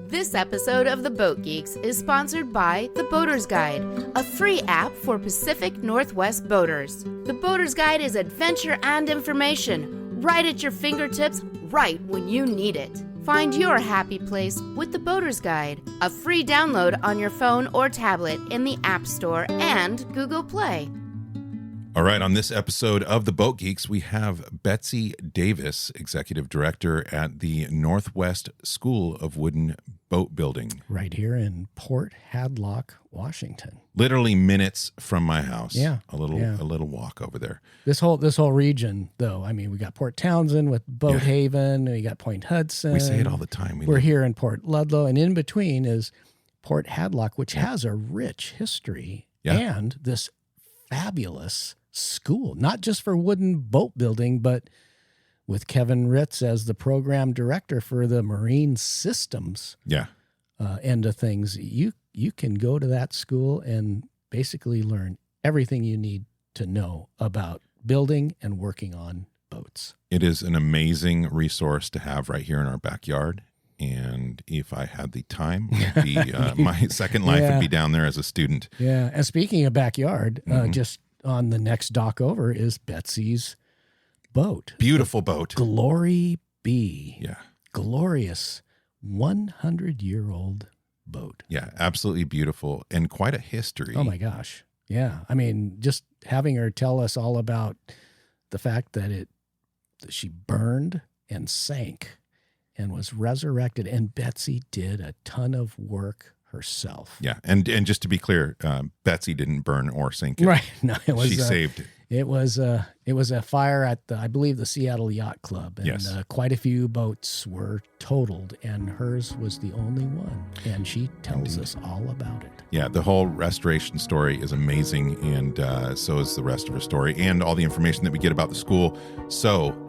This episode of the Boat Geeks is sponsored by The Boater's Guide, a free app for Pacific Northwest boaters. The Boater's Guide is adventure and information, right at your fingertips, right when you need it. Find your happy place with The Boater's Guide, a free download on your phone or tablet in the App Store and Google Play. All right, on this episode of The Boat Geeks, we have Betsy Davis, Executive Director at the Northwest School of Wooden Boat Building. Right here in Port Hadlock, Washington. Literally minutes from my house. Yeah. A little walk over there. This whole region, though, I mean, we got Port Townsend with Boat Haven, we got Point Hudson. We say it all the time. We're here in Port Ludlow, and in between is Port Hadlock, which has a rich history and this fabulous school, not just for wooden boat building, but with Kevin Ritz as the program director for the marine systems end of things. You can go to that school and basically learn everything you need to know about building and working on boats. It is an amazing resource to have right here in our backyard. And if I had the time, it'd be, my second life would be down there as a student. Yeah. And speaking of backyard, just on the next dock over is Betsy's boat. Beautiful boat. Glory Be. Yeah. Glorious 100-year-old boat. Yeah, absolutely beautiful and quite a history. Oh my gosh. Yeah. I mean, just having her tell us all about the fact that she burned and sank and was resurrected, and Betsy did a ton of work herself. Yeah, and just to be clear, Betsy didn't burn or sink it. Right. No, it was she saved it. It was a fire at I believe the Seattle Yacht Club, and quite a few boats were totaled, and hers was the only one. And she tells us all about it. Yeah, the whole restoration story is amazing, and so is the rest of her story, and all the information that we get about the school. So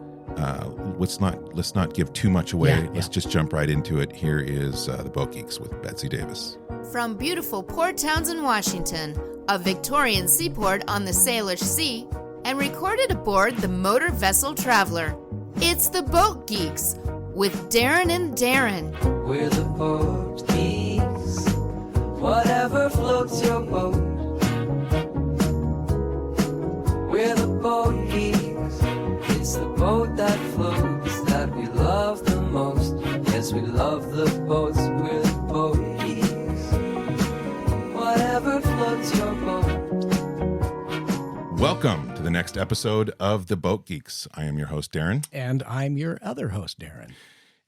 let's not give too much away. Let's just jump right into it. Here is the Boat Geeks with Betsy Davis. From beautiful Port Townsend, Washington, a Victorian seaport on the Salish Sea, and recorded aboard the motor vessel Traveler. It's the Boat Geeks with Daeron and Darren. We're the Boat Geeks. Whatever floats your boat. We're the Boat Geeks. It's the boat that floats that we love the most. Yes, we love the boats. We're the Boat Geeks. Whatever floats your boat. Welcome to the next episode of The Boat Geeks. I am your host, Darren. And I'm your other host, Darren.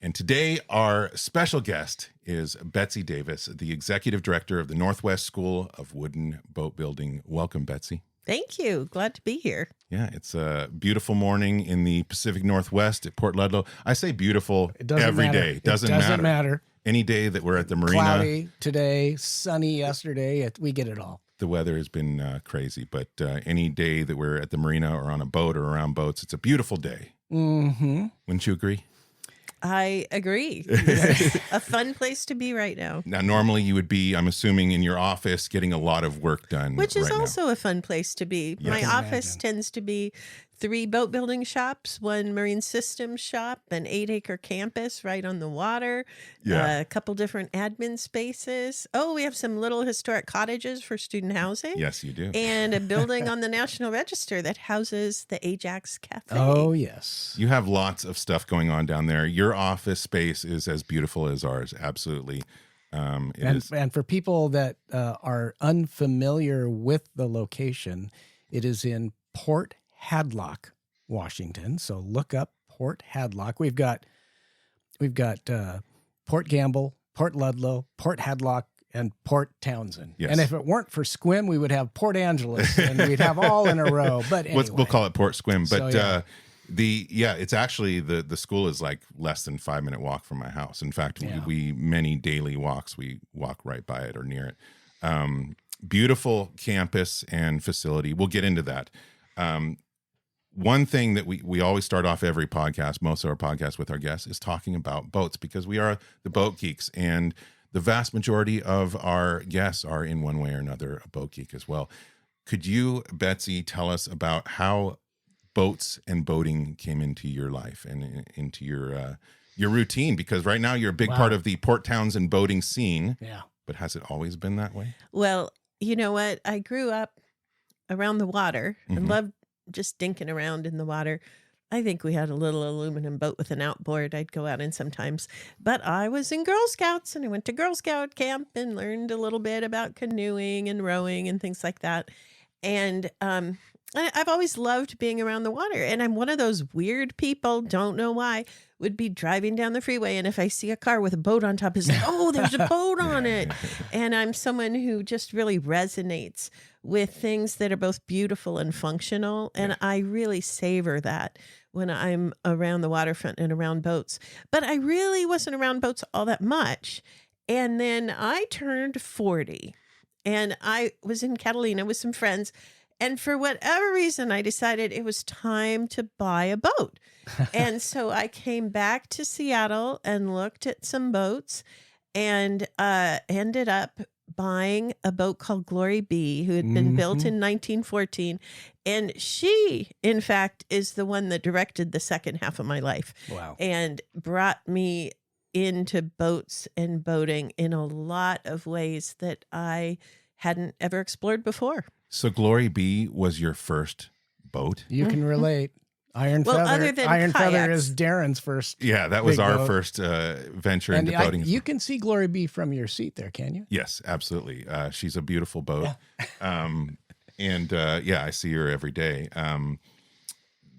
And today our special guest is Betsy Davis, the Executive Director of the Northwest School of Wooden Boat Building. Welcome, Betsy. Thank you. Glad to be here. Yeah, it's a beautiful morning in the Pacific Northwest at Port Ludlow. I say beautiful every day. It doesn't matter. Any day that we're at the marina. Cloudy today, sunny yesterday. We get it all. The weather has been crazy, but any day that we're at the marina or on a boat or around boats, it's a beautiful day. Mm-hmm. Wouldn't you agree? I agree. A fun place to be right now. Now, normally you would be, I'm assuming, in your office getting a lot of work done. Which is right also now. A fun place to be. Yes. My office tends to be 3 boat building shops, 1 marine systems shop, an 8-acre campus right on the water, a couple different admin spaces. Oh, we have some little historic cottages for student housing. Yes, you do. And a building on the National Register that houses the Ajax Cafe. Oh, yes. You have lots of stuff going on down there. Your office space is as beautiful as ours. Absolutely. And for people that are unfamiliar with the location, it is in Port Hadlock, Washington. So look up Port Hadlock. We've got Port Gamble, Port Ludlow, Port Hadlock, and Port Townsend. Yes. And if it weren't for Squim, we would have Port Angeles, and we'd have all in a row. But anyway. We'll call it Port Squim. But So, it's actually the school is like less than 5-minute walk from my house. In fact, we many daily walks, we walk right by it or near it. Beautiful campus and facility. We'll get into that. One thing that we always start off every podcast, most of our podcasts with our guests, is talking about boats, because we are the Boat Geeks, and the vast majority of our guests are in one way or another a boat geek as well. Could you, Betsy, tell us about how boats and boating came into your life and into your your routine? Because right now you're a big part of the Port Townsend boating scene. Yeah. But has it always been that way? Well, you know what? I grew up around the water and loved just dinking around in the water. I think we had a little aluminum boat with an outboard I'd go out in sometimes. But I was in Girl Scouts, and I went to Girl Scout camp and learned a little bit about canoeing and rowing and things like that. And I've always loved being around the water. And I'm one of those weird people, don't know why, would be driving down the freeway. And if I see a car with a boat on top, it's like, oh, there's a boat on it. And I'm someone who just really resonates with things that are both beautiful and functional. And I really savor that when I'm around the waterfront and around boats. But I really wasn't around boats all that much. And then I turned 40 and I was in Catalina with some friends. And for whatever reason, I decided it was time to buy a boat. And so I came back to Seattle and looked at some boats and ended up buying a boat called Glory B, who had been built in 1914. And she, in fact, is the one that directed the second half of my life. Wow. And brought me into boats and boating in a lot of ways that I hadn't ever explored before. So Glory B was your first boat? You can relate. Iron Feather. Other than Iron Feather kayaks. is Darren's first. Yeah, that was big our boat. first venture And into boating. you can see Glory B from your seat there, can you? Yes, absolutely. She's a beautiful boat. Yeah. I see her every day.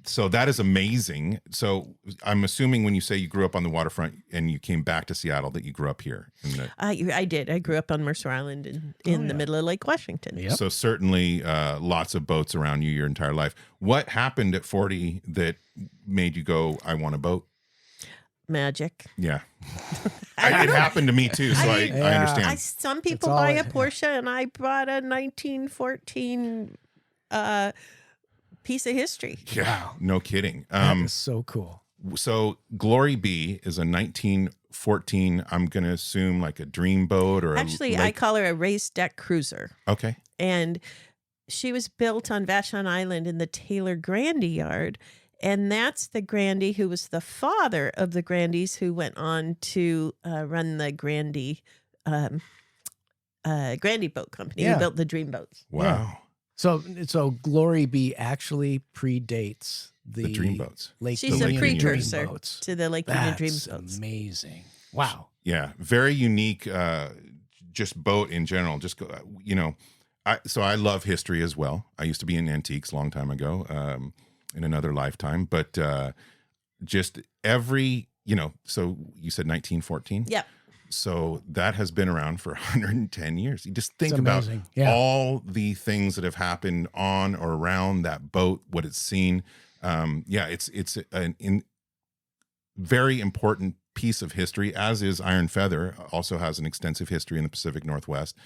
So that is amazing. So I'm assuming when you say you grew up on the waterfront and you came back to Seattle that you grew up here. I did. I grew up on Mercer Island in the middle of Lake Washington. Yep. So certainly lots of boats around you your entire life. What happened at 40 that made you go, I want a boat? Magic. Yeah. It happened to me too, so I understand. Some people buy a Porsche, and I bought a 1914 piece of history. Yeah, no kidding. That is so cool. So Glory B is a 1914, I'm going to assume like a dream boat or Actually, I call her a raised deck cruiser. Okay. And she was built on Vashon Island in the Taylor Grandy yard. And that's the Grandy who was the father of the Grandys who went on to run the Grandy Boat Company. Yeah. Who built the dream boats. Wow. Yeah. So Glory B actually predates the dream boats. Lake She's a Union precursor dream boats. to the Lake Union dream That's boats. amazing. Wow. Yeah, very unique just boat in general. Just go, I love history as well. I used to be in antiques a long time ago, in another lifetime, but just every, so you said 1914? Yep. So that has been around for 110 years. You just think about all the things that have happened on or around that boat, what it's seen. It's a very important piece of history, as is Iron Feather, also has an extensive history in the Pacific Northwest.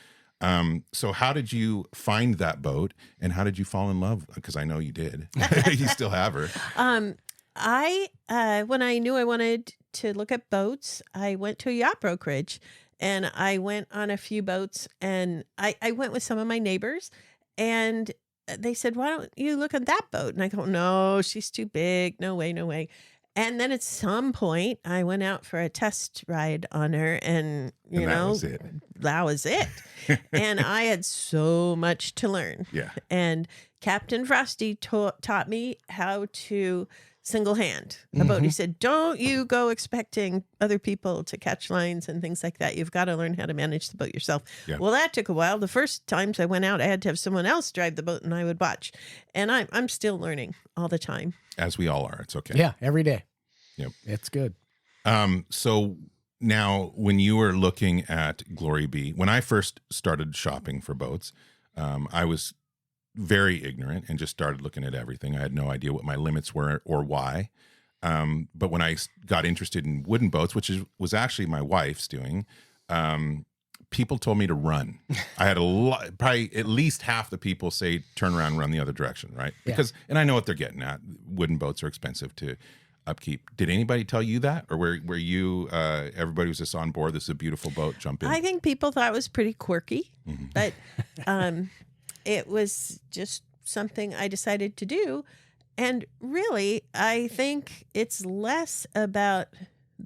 So how did you find that boat and how did you fall in love? Because I know you did. You still have her. When I knew I wanted to look at boats, I went to a yacht brokerage and I went on a few boats, and I went with some of my neighbors, and they said, why don't you look at that boat? And I go, no, she's too big. No way, no way. And then at some point I went out for a test ride on her, and that was it. And I had so much to learn. Yeah. And Captain Frosty taught me how to single hand a boat. He said, don't you go expecting other people to catch lines and things like that. You've got to learn how to manage the boat yourself. Yeah. Well, that took a while. The first times I went out, I had to have someone else drive the boat and I would watch. And I'm still learning all the time. As we all are. It's okay. Yeah, every day. Yep. It's good. So now when you were looking at Glory B, when I first started shopping for boats, I was very ignorant and just started looking at everything. I had no idea what my limits were or why. But when I got interested in wooden boats, which was actually my wife's doing, people told me to run. I had probably at least half the people say, turn around and run the other direction, right? Because, and I know what they're getting at. Wooden boats are expensive to upkeep. Did anybody tell you that? Or were you, everybody was just on board, this is a beautiful boat, jump in? I think people thought it was pretty quirky, but it was just something I decided to do. And really, I think it's less about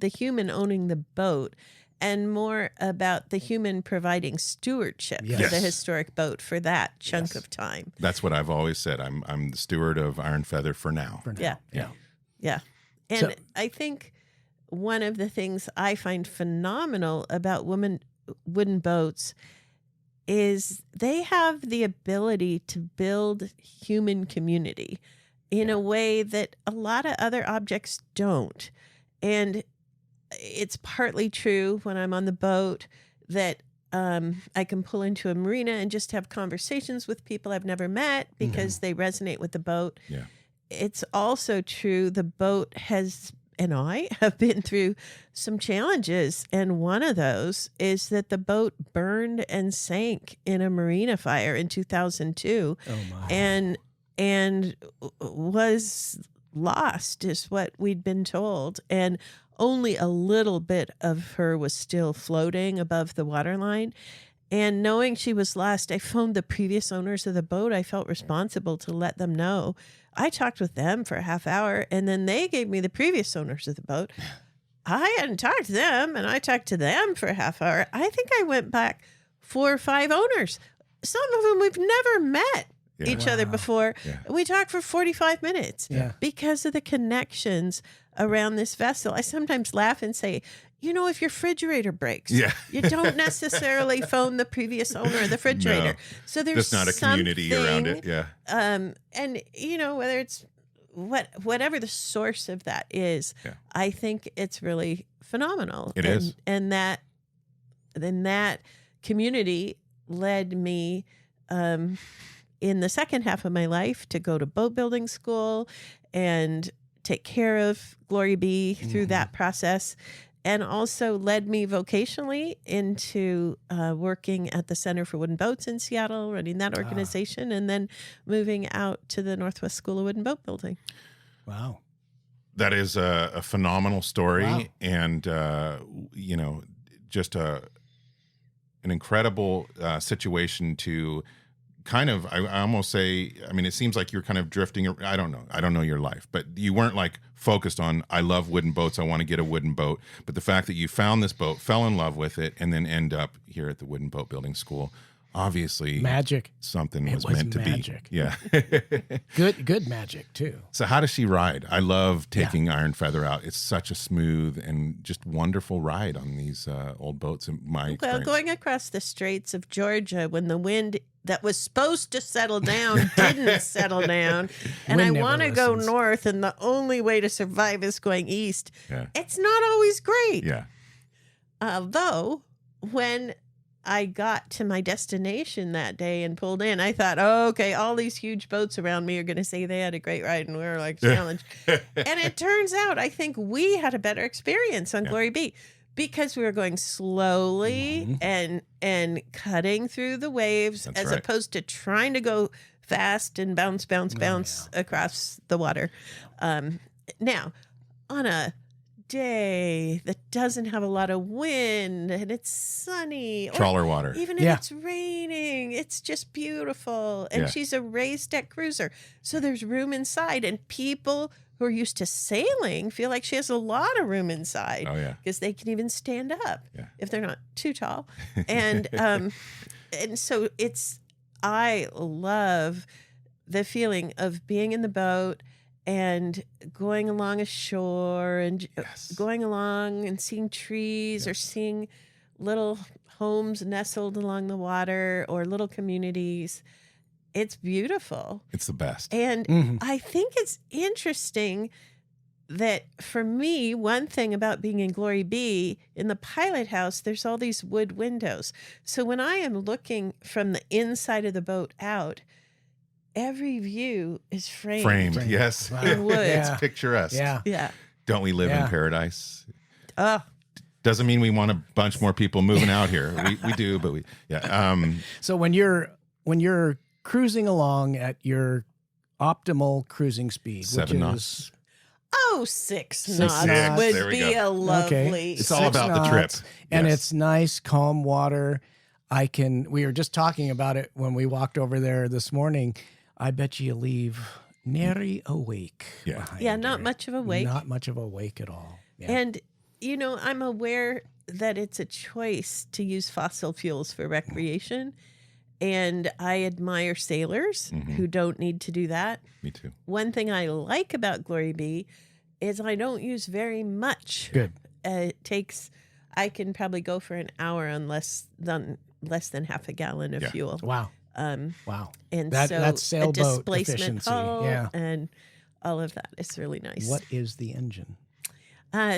the human owning the boat and more about the human providing stewardship for the historic boat for that chunk of time. That's what I've always said. I'm the steward of Iron Feather for now. Yeah. And I think one of the things I find phenomenal about wooden boats is they have the ability to build human community in a way that a lot of other objects don't. And it's partly true when I'm on the boat that I can pull into a marina and just have conversations with people I've never met because they resonate with the boat. Yeah. It's also true the boat and I have been through some challenges, and one of those is that the boat burned and sank in a marina fire in 2002. Oh my. And was lost is what we'd been told, and only a little bit of her was still floating above the waterline. And knowing she was lost, I phoned the previous owners of the boat. I felt responsible to let them know. I talked with them for a half hour, and then they gave me the previous owners of the boat. I hadn't talked to them, and I talked to them for a half hour. I think I went back 4 or 5 owners, some of whom we've never met each other before. Yeah. We talked for 45 minutes Yeah. because of the connections around this vessel. I sometimes laugh and say, if your refrigerator breaks, you don't necessarily phone the previous owner of the refrigerator. No. So there's not a community around it. Yeah. And whether it's whatever the source of that is, I think it's really phenomenal. It is. And that community led me in the second half of my life to go to boat building school and take care of Glory Bee through that process, and also led me vocationally into working at the Center for Wooden Boats in Seattle, running that organization, and then moving out to the Northwest School of Wooden Boat Building. Wow. That is a phenomenal story. Wow. And, just an incredible situation to kind of, I almost say, it seems like you're kind of drifting. I don't know your life, but you weren't like focused on, I love wooden boats, I want to get a wooden boat. But the fact that you found this boat, fell in love with it, and then end up here at the Wooden Boat Building School, obviously Magic. Something It was was meant magic. to be. Yeah. Good magic too. So how does she ride? I love taking Iron Feather out. It's such a smooth and just wonderful ride on these old boats in my experience. Well, going across the Straits of Georgia when the wind that was supposed to settle down didn't settle down, and Wind I never want to go listens. north, and the only way to survive is going east. Yeah. It's not always great. Yeah. Though, when I got to my destination that day and pulled in, I thought, oh, okay, all these huge boats around me are going to say they had a great ride, and we were like challenged. And it turns out, I think we had a better experience on Glory Bee because we were going slowly and cutting through the waves as opposed to trying to go fast and bounce across the water. Now, on a day that doesn't have a lot of wind and it's sunny, Trawler water. even if it's raining, it's just beautiful. And she's a raised deck cruiser, so there's room inside, and people who are used to sailing feel like she has a lot of room inside. Oh yeah, because they can even stand up if they're not too tall. And so I love the feeling of being in the boat and going along a shore and going along and seeing trees or seeing little homes nestled along the water or little communities. It's beautiful. It's the best. And I think it's interesting that for me, one thing about being in Glory Bee, in the pilot house, there's all these wood windows. So when I am looking from the inside of the boat out, every view is framed. Yes. Wow. In wood. It's picturesque. Yeah. Don't we live in paradise? Oh, Doesn't mean we want a bunch more people moving out here. We do, but So when you're cruising along at your optimal cruising speed, 7 which knots. is 6 knots. knots There would we be go. a lovely. Okay. It's all 6 about the trip. knots, and Yes. it's nice, calm water. We were just talking about it when we walked over there this morning. I bet you leave nary awake. Yeah. behind Yeah, not her. much of a wake. Not much of a wake at all. Yeah. And I'm aware that it's a choice to use fossil fuels for recreation. And I admire sailors who don't need to do that. Me too. One thing I like about Glory Bee is I don't use very much. Good. I can probably go for an hour on less than half a gallon of fuel. Wow. Wow. And that's so sailboat a displacement efficiency. hull Yeah. and all of that is really nice. What is the engine?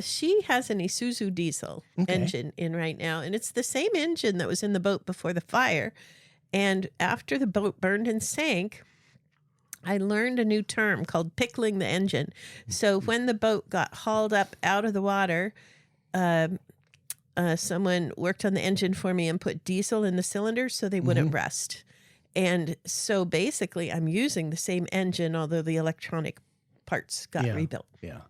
She has an Isuzu diesel engine in right now, and it's the same engine that was in the boat before the fire. And after the boat burned and sank, I learned a new term called pickling the engine. So when the boat got hauled up out of the water, someone worked on the engine for me and put diesel in the cylinders so they wouldn't rust. And so basically I'm using the same engine, although the electronic parts got rebuilt. Yeah.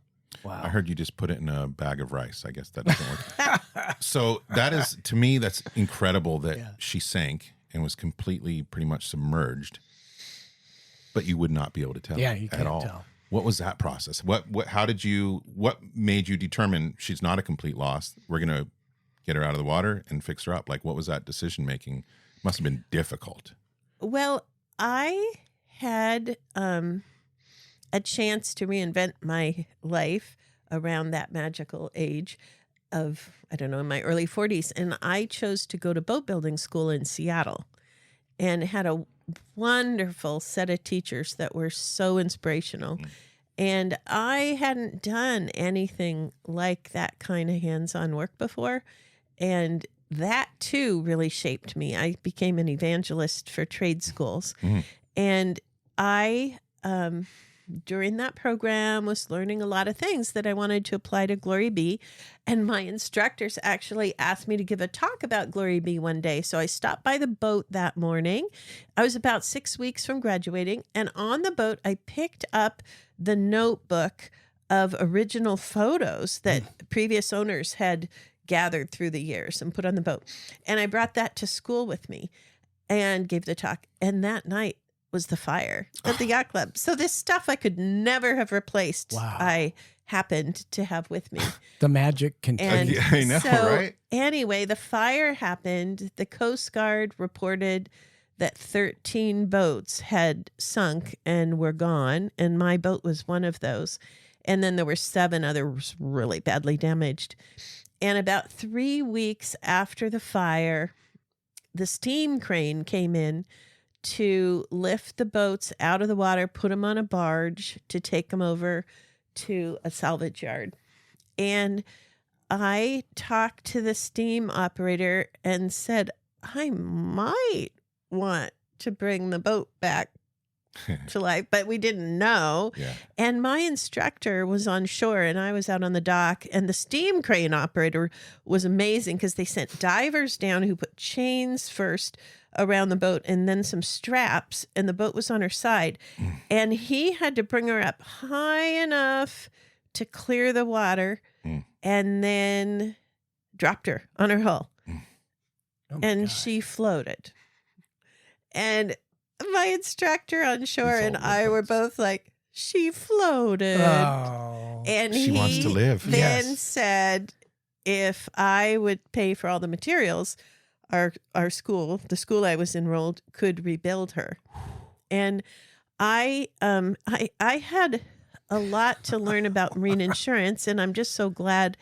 Wow. I heard you just put it in a bag of rice. I guess that doesn't work. So that is, to me, that's incredible that she sank and was completely pretty much submerged, but you would not be able to tell you at can't all. tell. What was that process? What made you determine she's not a complete loss? We're going to get her out of the water and fix her up. Like, what was that decision making? Must have been difficult. Well, I had a chance to reinvent my life around that magical age of, I don't know, in my early 40s. And I chose to go to boat building school in Seattle and had a wonderful set of teachers that were so inspirational. And I hadn't done anything like that kind of hands-on work before. And that too really shaped me. I became an evangelist for trade schools. And I, during that program, was learning a lot of things that I wanted to apply to Glory Bee. And my instructors actually asked me to give a talk about Glory Bee one day. So I stopped by the boat that morning. I was about 6 weeks from graduating. And on the boat, I picked up the notebook of original photos that previous owners had gathered through the years and put on the boat. And I brought that to school with me and gave the talk. And that night was the fire at the yacht club. So this stuff I could never have replaced. Wow. I happened to have with me. The magic And continues. I know, so, right? Anyway, the fire happened. The Coast Guard reported that 13 boats had sunk and were gone. And my boat was one of those. And then there were 7 others really badly damaged. And about 3 weeks after the fire, the steam crane came in to lift the boats out of the water, put them on a barge to take them over to a salvage yard. And I talked to the steam operator and said, I might want to bring the boat back to life, but we didn't know. Yeah. And my instructor was on shore and I was out on the dock, and the steam crane operator was amazing because they sent divers down who put chains first around the boat and then some straps, and the boat was on her side. And he had to bring her up high enough to clear the water and then dropped her on her hull. Oh and gosh. she floated. And my instructor on shore It's all and I were both like, she floated. Oh. And She wants to live. then Yes. said, if I would pay for all the materials, our school, the school I was enrolled, could rebuild her. And I had a lot to learn about marine insurance, and I'm just so glad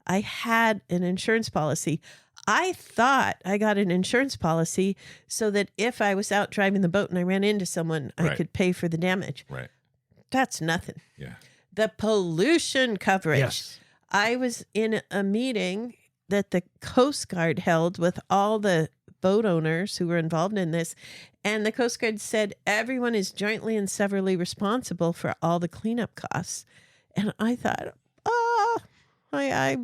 I had an insurance policy. I thought I got an insurance policy so that if I was out driving the boat and I ran into someone, I Right. could pay for the damage. Right. That's nothing. Yeah. The pollution coverage. Yes. I was in a meeting that the Coast Guard held with all the boat owners who were involved in this. And the Coast Guard said everyone is jointly and severally responsible for all the cleanup costs. And I thought, I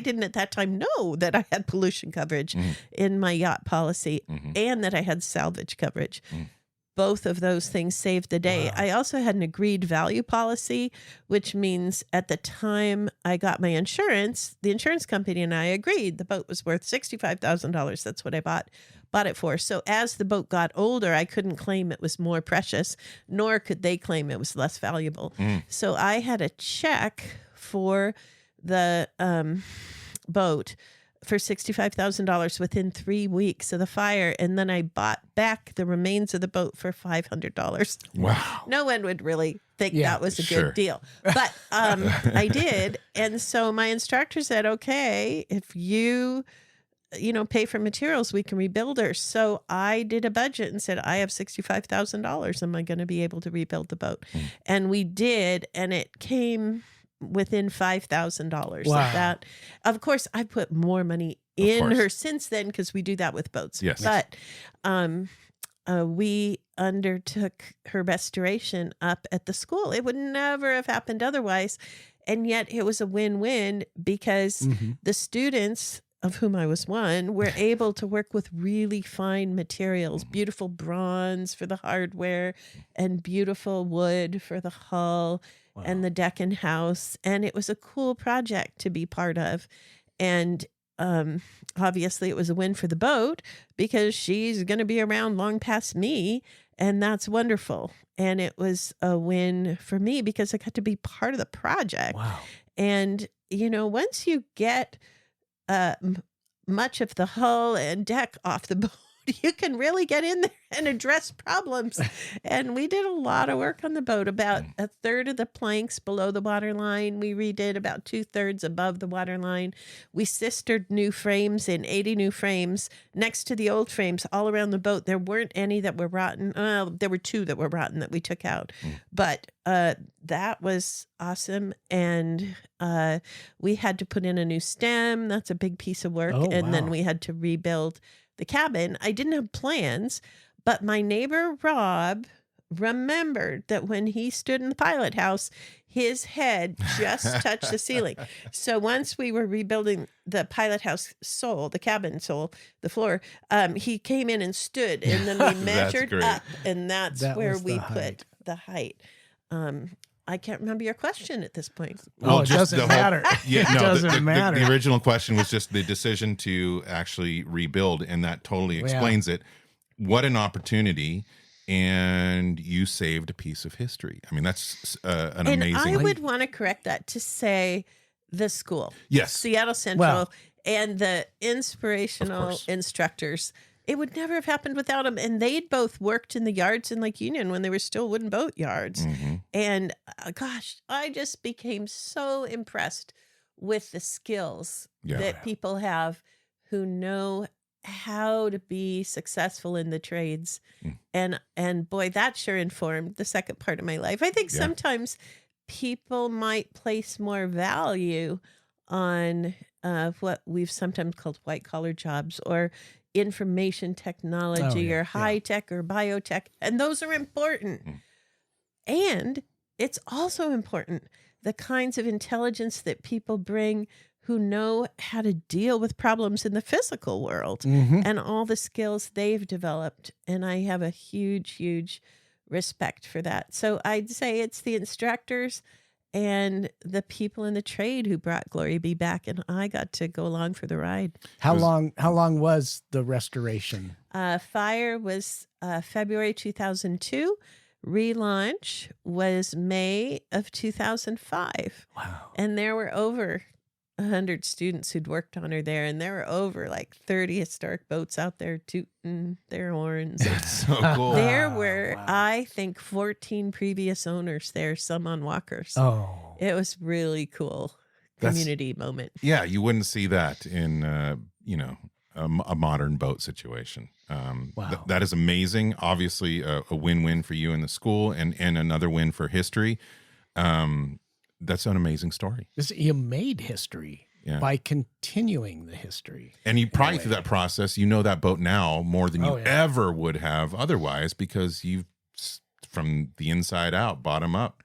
didn't at that time know that I had pollution coverage in my yacht policy and that I had salvage coverage. Both of those things saved the day. Wow. I also had an agreed value policy, which means at the time I got my insurance, the insurance company and I agreed the boat was worth $65,000. That's what I bought it for. So as the boat got older, I couldn't claim it was more precious, nor could they claim it was less valuable. So I had a check for the boat for $65,000 within 3 weeks of the fire. And then I bought back the remains of the boat for $500. Wow. No one would really think that was a Sure. good deal. But I did. And so my instructor said, okay, if you pay for materials, we can rebuild her. So I did a budget and said, I have $65,000. Am I going to be able to rebuild the boat? And we did. And it came within $5,000 of that. Of course, I put more money in her since then because we do that with boats. Yes. But we undertook her restoration up at the school. It would never have happened otherwise. And yet it was a win-win because the students, of whom I was one, were able to work with really fine materials, beautiful bronze for the hardware and beautiful wood for the hull and the deck and house. And it was a cool project to be part of. And obviously it was a win for the boat because she's going to be around long past me. And that's wonderful. And it was a win for me because I got to be part of the project. Wow. And, once you get much of the hull and deck off the boat, you can really get in there and address problems. And we did a lot of work on the boat. About a third of the planks below the waterline we redid, about 2/3 above the waterline. We sistered new frames in 80 new frames next to the old frames all around the boat. There weren't any that were rotten. There were 2 that were rotten that we took out. But that was awesome. And we had to put in a new stem. That's a big piece of work. Then we had to rebuild the cabin. I didn't have plans, but my neighbor Rob remembered that when he stood in the pilot house, his head just touched the ceiling. So once we were rebuilding the pilot house sole, the cabin sole, the floor, he came in and stood, and then we measured up, and that's where we put the height. I can't remember your question at this point. Oh, it doesn't matter. Yeah, no, it doesn't matter. The original question was just the decision to actually rebuild, and that totally explains it. What an opportunity, and you saved a piece of history. I mean, that's an amazing. And I would want to correct that to say the school. Yes. Seattle Central and the inspirational instructors. It would never have happened without them. And they'd both worked in the yards in Lake Union when they were still wooden boat yards. And gosh, I just became so impressed with the skills that people have who know how to be successful in the trades. And boy, that sure informed the second part of my life. I think sometimes people might place more value on what we've sometimes called white collar jobs or information technology or high tech or biotech. And those are important. And it's also important the kinds of intelligence that people bring who know how to deal with problems in the physical world and all the skills they've developed. And I have a huge, huge respect for that. So I'd say it's the instructors and the people in the trade who brought Glory Be back, and I got to go along for the ride. How long was the restoration? Fire was February 2002. Relaunch was May of 2005. Wow. And there were over 100 students who'd worked on her there, and there were over 30 historic boats out there tooting their horns. It's so cool. There were, I think, 14 previous owners there, some on walkers. Oh. It was really cool community moment. Yeah, you wouldn't see that in a modern boat situation. That is amazing. Obviously, a win-win for you and the school, and another win for history. That's an amazing story. You made history by continuing the history. And you probably through that process, you know that boat now more than you ever would have otherwise because you've, from the inside out, bottom up.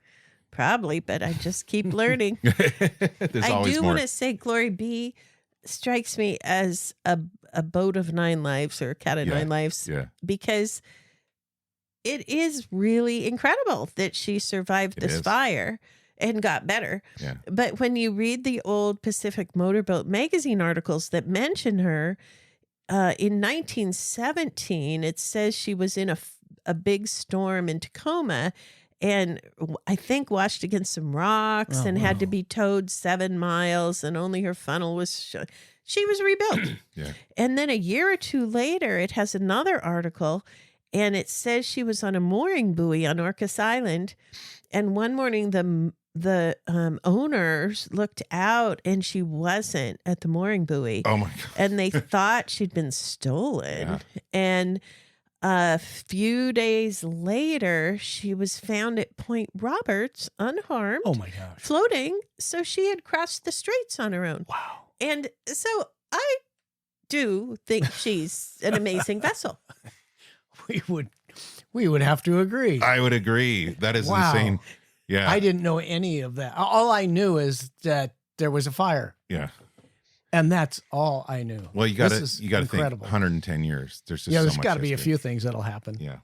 Probably, but I just keep learning. I do want to say Glory Be strikes me as a boat of 9 lives or a cat of 9 lives because it is really incredible that she survived this fire and got better. Yeah. But when you read the old Pacific Motorboat magazine articles that mention her, in 1917, it says she was in a big storm in Tacoma and I think washed against some rocks and had to be towed 7 miles, and only her funnel was she was rebuilt. Yeah. And then a year or two later, it has another article, and it says she was on a mooring buoy on Orcas Island, and one morning the owners looked out and she wasn't at the mooring buoy. Oh my God. And they thought she'd been stolen. Yeah. And a few days later, she was found at Point Roberts, unharmed. Oh my gosh. Floating. So she had crossed the straits on her own. Wow. And so I do think she's an amazing vessel. We would have to agree. I would agree. That is Wow. insane. Yeah. I didn't know any of that. All I knew is that there was a fire. Yeah. And that's all I knew. Well, you got to This is think incredible. 110 years. There's just There's so much got to be a history. few things that'll happen. Yeah.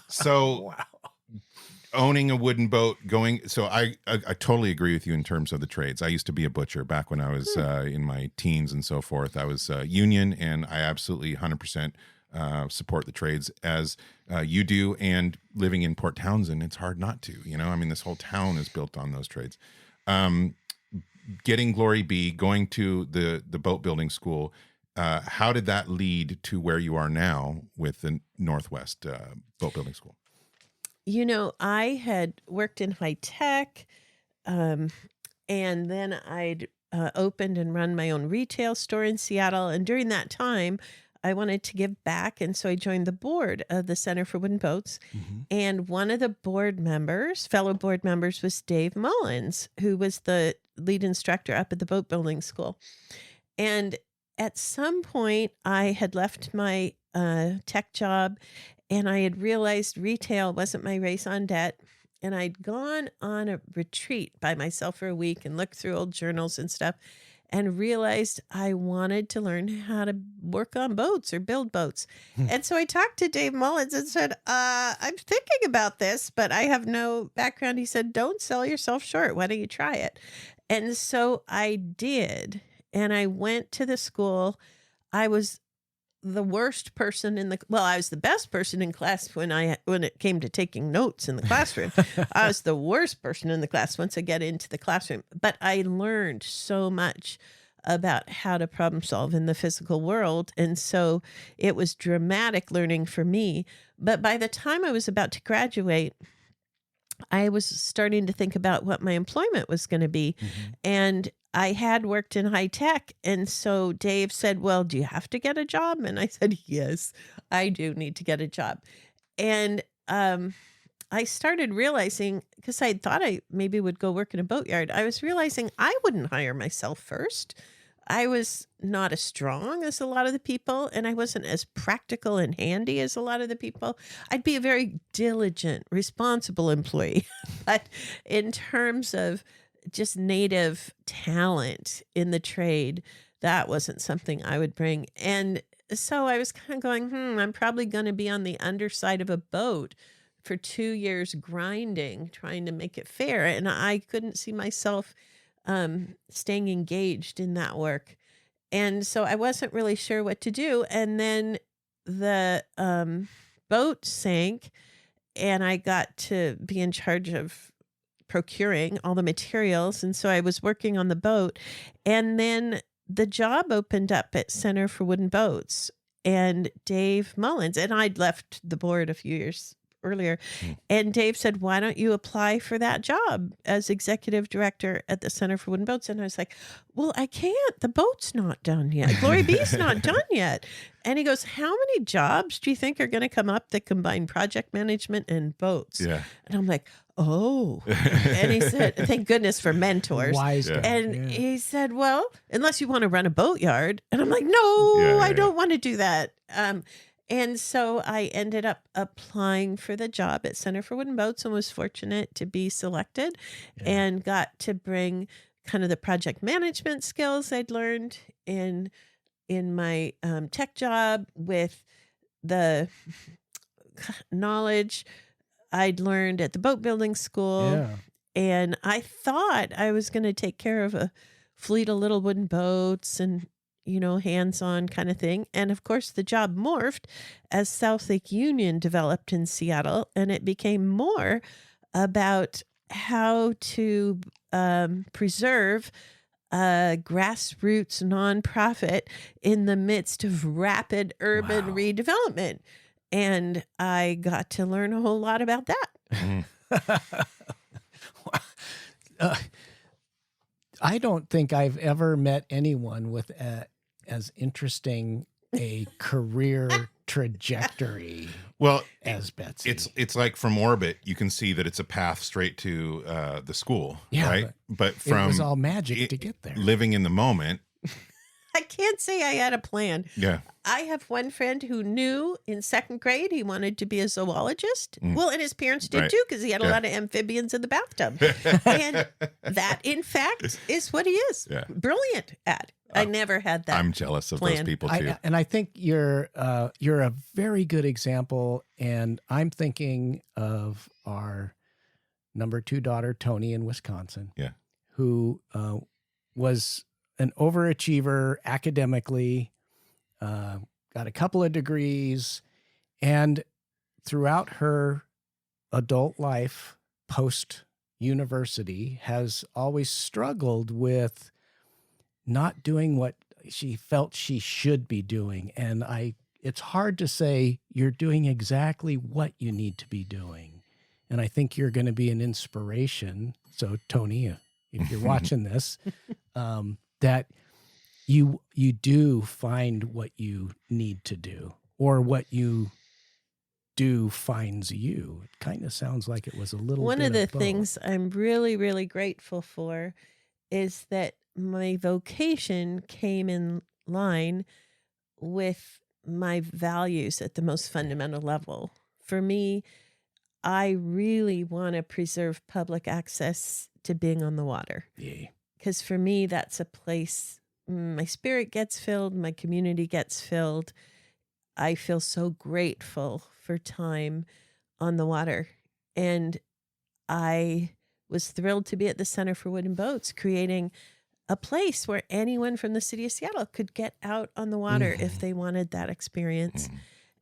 So Wow. owning a wooden boat, so I totally agree with you in terms of the trades. I used to be a butcher back when I was in my teens and so forth. I was union, and I absolutely 100% support the trades as you do. And living in Port Townsend, it's hard not to. I mean, this whole town is built on those trades. Getting Glory B, going to the boat building school, how did that lead to where you are now with the Northwest Boat Building School? I had worked in high tech, and then I'd opened and run my own retail store in Seattle. And during that time, I wanted to give back. And so I joined the board of the Center for Wooden Boats. Mm-hmm. And one of the fellow board members was Dave Mullins, who was the lead instructor up at the boat building school. And at some point, I had left my tech job, and I had realized retail wasn't my raison d'etre. And I'd gone on a retreat by myself for a week and looked through old journals and stuff, and realized I wanted to learn how to work on boats or build boats. And so I talked to Dave Mullins and said, I'm thinking about this, but I have no background. He said, don't sell yourself short. Why don't you try it? And so I did. And I went to the school. I was the worst person I was the best person in class when it came to taking notes in the classroom. I was the worst person in the class once I get into the classroom. But I learned so much about how to problem solve in the physical world. And so it was dramatic learning for me. But by the time I was about to graduate, I was starting to think about what my employment was going to be. Mm-hmm. And I had worked in high tech. And so Dave said, well, do you have to get a job? And I said, yes, I do need to get a job. And I started realizing, because I thought I maybe would go work in a boatyard, I was realizing I wouldn't hire myself first. I was not as strong as a lot of the people, and I wasn't as practical and handy as a lot of the people. I'd be a very diligent, responsible employee. But in terms of just native talent in the trade, that wasn't something I would bring. And so I was kind of going, I'm probably going to be on the underside of a boat for 2 years grinding, trying to make it fair. And I couldn't see myself staying engaged in that work. And so I wasn't really sure what to do. And then the boat sank, and I got to be in charge of procuring all the materials. And so I was working on the boat. And then the job opened up at Center for Wooden Boats, and Dave Mullins, and I'd left the board a few years earlier. And Dave said, why don't you apply for that job as executive director at the Center for Wooden Boats? And I was like, well, I can't. The boat's not done yet. Glory B's not done yet. And he goes, how many jobs do you think are going to come up that combine project management and boats? Yeah. And I'm like, oh. And he said, thank goodness for mentors. Wise. Yeah. And he said, well, unless you want to run a boatyard. And I'm like, no, I don't want to do that. And so I ended up applying for the job at Center for Wooden Boats, and was fortunate to be selected and got to bring kind of the project management skills I'd learned in my tech job with the knowledge I'd learned at the boat building school. Yeah. And I thought I was going to take care of a fleet of little wooden boats and, hands-on kind of thing. And of course, the job morphed as South Lake Union developed in Seattle, and it became more about how to preserve a grassroots nonprofit in the midst of rapid urban redevelopment. And I got to learn a whole lot about that. I don't think I've ever met anyone with as interesting a career trajectory as Betsy. It's like from orbit, you can see that it's a path straight to the school, right? But from it was all magic to get there. Living in the moment. I can't say I had a plan. Yeah. I have one friend who knew in second grade he wanted to be a zoologist. Well, and his parents did too, because he had a lot of amphibians in the bathtub. And that, in fact, is what he is brilliant at. I never had that. I'm jealous of those people too. And I think you're a very good example. And I'm thinking of our number 2 daughter, Tony, in Wisconsin. Yeah. Who was an overachiever academically, got a couple of degrees, and throughout her adult life, post-university, has always struggled with not doing what she felt she should be doing. And it's hard to say you're doing exactly what you need to be doing. And I think you're going to be an inspiration. So Tony, if you're watching this, that you do find what you need to do, or what you do finds you. It kind of sounds like it was a little One bit of the both. things I'm really, really grateful for is that my vocation came in line with my values at the most fundamental level. For me, I really want to preserve public access to being on the water. Yeah. Because for me, that's a place my spirit gets filled, my community gets filled. I feel so grateful for time on the water. And I was thrilled to be at the Center for Wooden Boats, creating a place where anyone from the city of Seattle could get out on the water if they wanted that experience.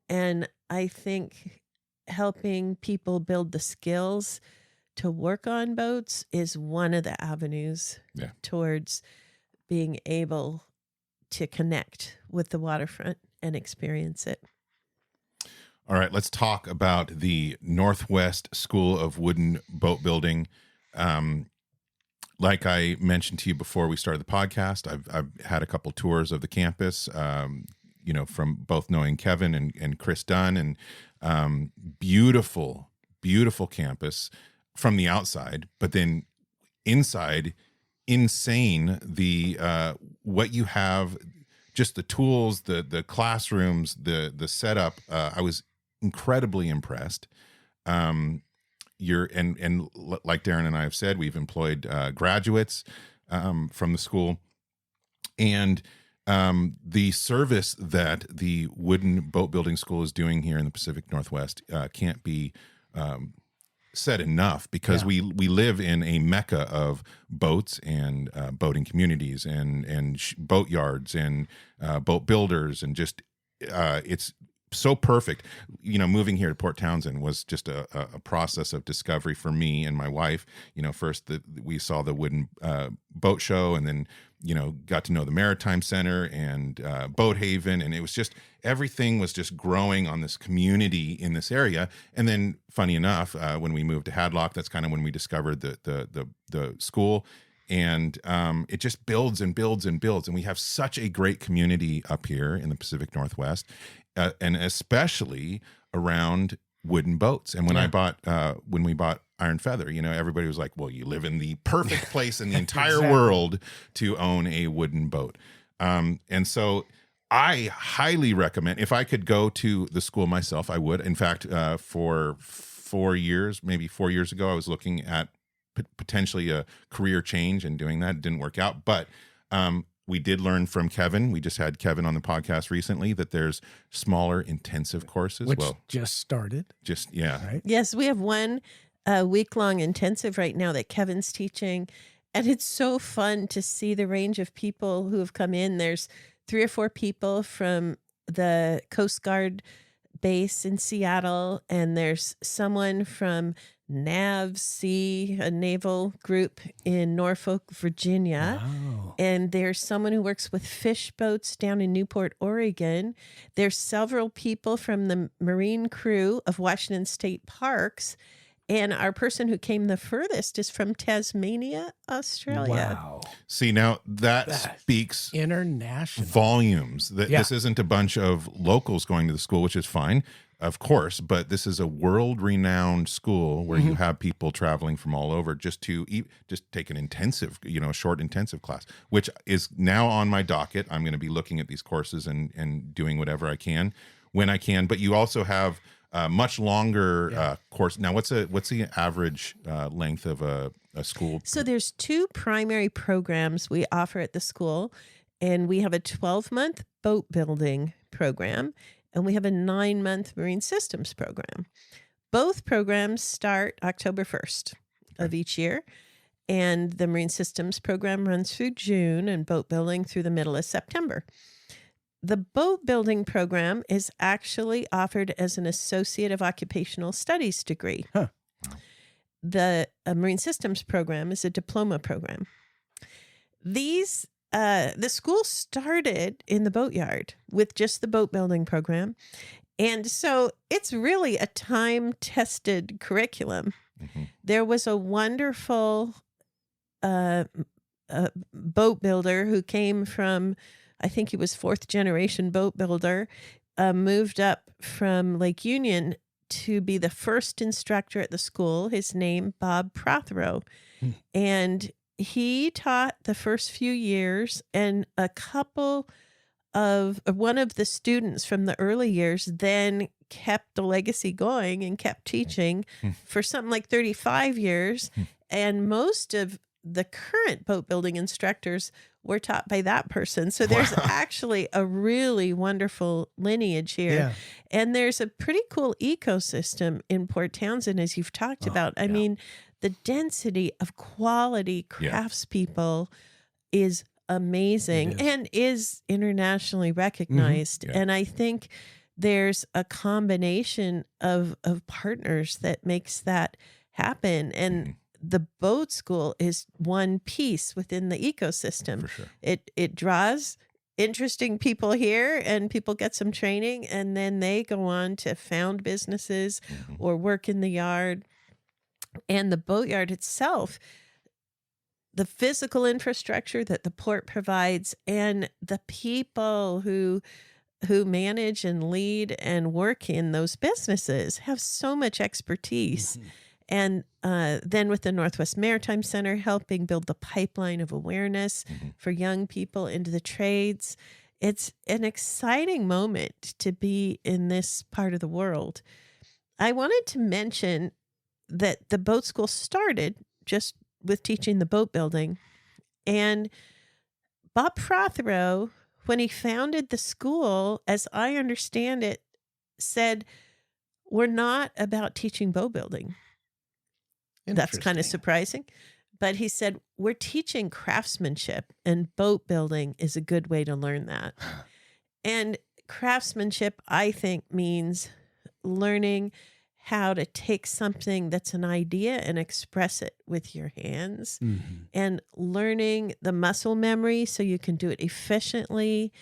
And I think helping people build the skills to work on boats is one of the avenues towards being able to connect with the waterfront and experience it. All right, let's talk about the Northwest School of Wooden Boat Building. Like I mentioned to you before we started the podcast, I've had a couple tours of the campus, from both knowing Kevin and Chris Dunn, and beautiful, beautiful campus from the outside, but then inside, insane. The what you have, just the tools, the classrooms, the setup. I was incredibly impressed. And like Daeron and I have said, we've employed graduates from the school, and the service that the Wooden Boat Building School is doing here in the Pacific Northwest can't be said enough, because we live in a mecca of boats and boating communities and boat yards and boat builders, and just it's so perfect. Moving here to Port Townsend was just a process of discovery for me and my wife. First we saw the wooden boat show, and then got to know the Maritime Center and Boat Haven, and it was just, everything was just growing on this community in this area. And then, funny enough, when we moved to Hadlock, that's kind of when we discovered the school. And it just builds and builds and builds, and we have such a great community up here in the Pacific Northwest, and especially around wooden boats. And when when we bought Iron Feather, everybody was like, well, you live in the perfect place in the entire world to own a wooden boat. And so I highly recommend, if I could go to the school myself, I would. In fact, for 4 years, maybe 4 years ago, I was looking at potentially a career change and doing that. It didn't work out, but we did learn from Kevin. We just had Kevin on the podcast recently that there's smaller intensive courses. Which just started. Right? Yes, we have one week-long intensive right now that Kevin's teaching, and it's so fun to see the range of people who have come in. There's 3 or 4 people from the Coast Guard base in Seattle, and there's someone from NAVC, a naval group in Norfolk, Virginia. Wow. And there's someone who works with fish boats down in Newport, Oregon. There's several people from the marine crew of Washington State Parks. And our person who came the furthest is from Tasmania, Australia. Wow. See, now that speaks International. volumes. Yeah. This isn't a bunch of locals going to the school, which is fine, of course, but this is a world-renowned school where you have people traveling from all over just to take an intensive, a short intensive class, which is now on my docket. I'm going to be looking at these courses and doing whatever I can when I can. But you also have much longer course. Now, what's the average length of a school? So there's 2 primary programs we offer at the school, and we have a 12-month boat building program, and we have a 9-month marine systems program. Both programs start October 1st of each year, and the marine systems program runs through June, and boat building through the middle of September. The boat building program is actually offered as an Associate of Occupational Studies degree. Huh. The Marine Systems program is a diploma program. The school started in the boatyard with just the boat building program. And so it's really a time-tested curriculum. Mm-hmm. There was a wonderful boat builder who came from, I think he was 4th generation boat builder, moved up from Lake Union to be the first instructor at the school. His name, Bob Prothero. And he taught the first few years, and one of the students from the early years then kept the legacy going and kept teaching for something like 35 years. And most of the current boat building instructors were taught by that person. So there's actually a really wonderful lineage here. Yeah. And there's a pretty cool ecosystem in Port Townsend, as you've talked about. I mean, the density of quality craftspeople is amazing and is internationally recognized. Yeah. And I think there's a combination of partners that makes that happen. And the boat school is one piece within the ecosystem. For sure. It draws interesting people here, and people get some training, and then they go on to found businesses or work in the yard. And the boatyard itself, the physical infrastructure that the port provides, and the people who manage and lead and work in those businesses have so much expertise. And then with the Northwest Maritime Center helping build the pipeline of awareness for young people into the trades, it's an exciting moment to be in this part of the world. I wanted to mention that the boat school started just with teaching the boat building. And Bob Prothero, when he founded the school, as I understand it, said, we're not about teaching boat building. That's kind of surprising. But he said, we're teaching craftsmanship, and boat building is a good way to learn that. And craftsmanship, I think, means learning how to take something that's an idea and express it with your hands, and learning the muscle memory so you can do it efficiently,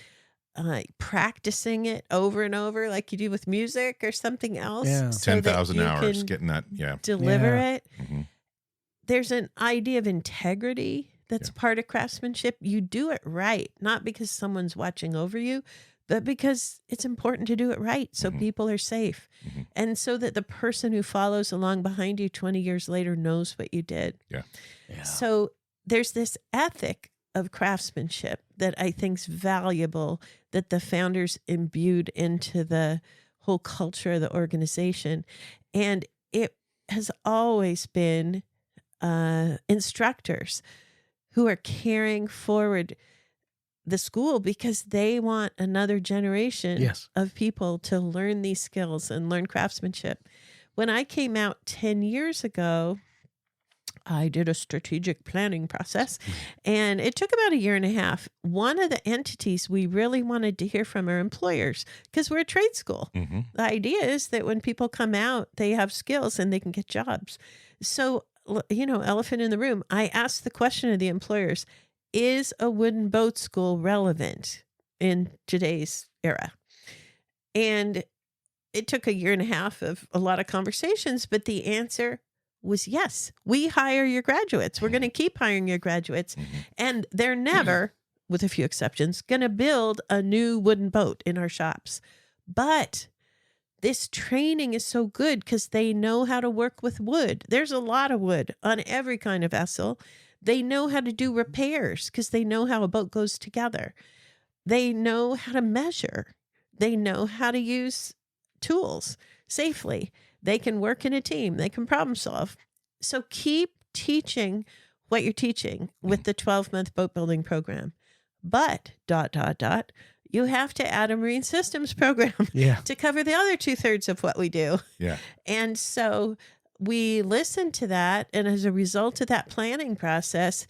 practicing it over and over like you do with music or something else. Yeah. So 10,000 that you hours can getting that. deliver it. Mm-hmm. There's an idea of integrity that's part of craftsmanship. You do it right, not because someone's watching over you, but because it's important to do it right so people are safe. And so that the person who follows along behind you 20 years later knows what you did. Yeah. So there's this ethic of craftsmanship that I think is valuable, that the founders imbued into the whole culture of the organization. And it has always been instructors who are carrying forward the school because they want another generation of people to learn these skills and learn craftsmanship. When I came out 10 years ago, I did a strategic planning process, and it took about 1.5 years. One of the entities we really wanted to hear from are employers, because we're a trade school. Mm-hmm. The idea is that when people come out, they have skills and they can get jobs. So, elephant in the room, I asked the question of the employers, is a wooden boat school relevant in today's era? And it took 1.5 years of a lot of conversations, but the answer was yes. We hire your graduates. We're going to keep hiring your graduates. And they're never, with a few exceptions, going to build a new wooden boat in our shops. But this training is so good because they know how to work with wood. There's a lot of wood on every kind of vessel. They know how to do repairs because they know how a boat goes together. They know how to measure. They know how to use tools safely. They can work in a team. They can problem solve. So keep teaching what you're teaching with the 12-month boat building program. But, ... you have to add a marine systems program to cover the other 2/3 of what we do. Yeah. And so we listened to that. And as a result of that planning process,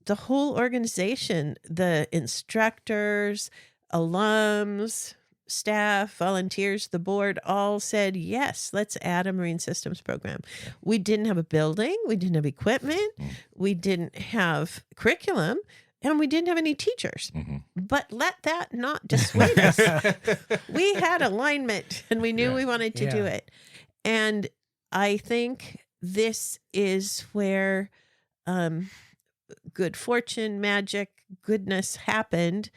the whole organization, the instructors, alums, staff, volunteers, the board all said, yes, let's add a marine systems program. We didn't have a building. We didn't have equipment. We didn't have curriculum. And we didn't have any teachers. But let that not dissuade us. We had alignment and we knew we wanted to do it. And I think this is where good fortune, magic, goodness happened.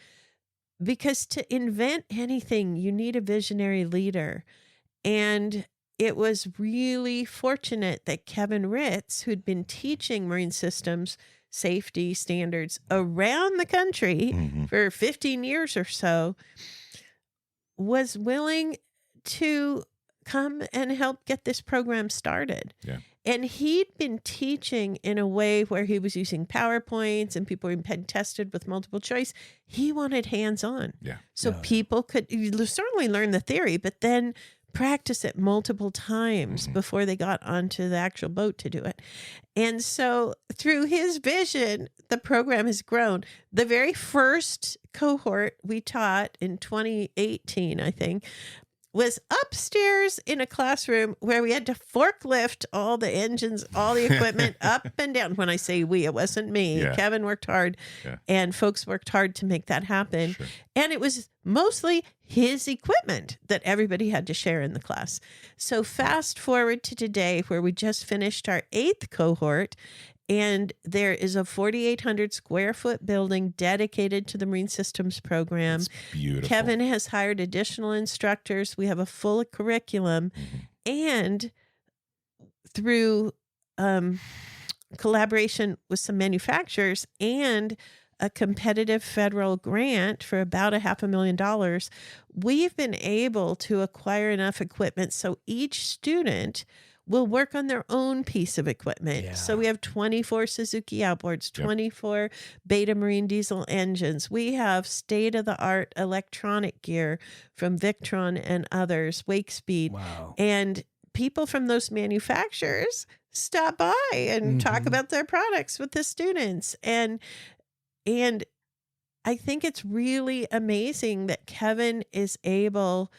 Because to invent anything, you need a visionary leader. And it was really fortunate that Kevin Ritz, who'd been teaching marine systems safety standards around the country for 15 years or so, was willing to come and help get this program started. Yeah. And he'd been teaching in a way where he was using PowerPoints and people were being tested with multiple choice. He wanted hands-on. Yeah. So people could certainly learn the theory, but then practice it multiple times before they got onto the actual boat to do it. And so through his vision, the program has grown. The very first cohort we taught in 2018, I think, was upstairs in a classroom where we had to forklift all the engines, all the equipment up and down. When I say we, it wasn't me. Yeah. Kevin worked hard and folks worked hard to make that happen. Sure. And it was mostly his equipment that everybody had to share in the class. So fast forward to today where we just finished our 8th cohort. And there is a 4,800 square foot building dedicated to the marine systems program. That's beautiful. Kevin has hired additional instructors. We have a full curriculum. And through collaboration with some manufacturers and a competitive federal grant for about $500,000, we've been able to acquire enough equipment so each student will work on their own piece of equipment. Yeah. So we have 24 Suzuki outboards, 24 Beta Marine diesel engines. We have state-of-the-art electronic gear from Victron and others, Wakespeed. Wow. And people from those manufacturers stop by and talk about their products with the students. And I think it's really amazing that Kevin is able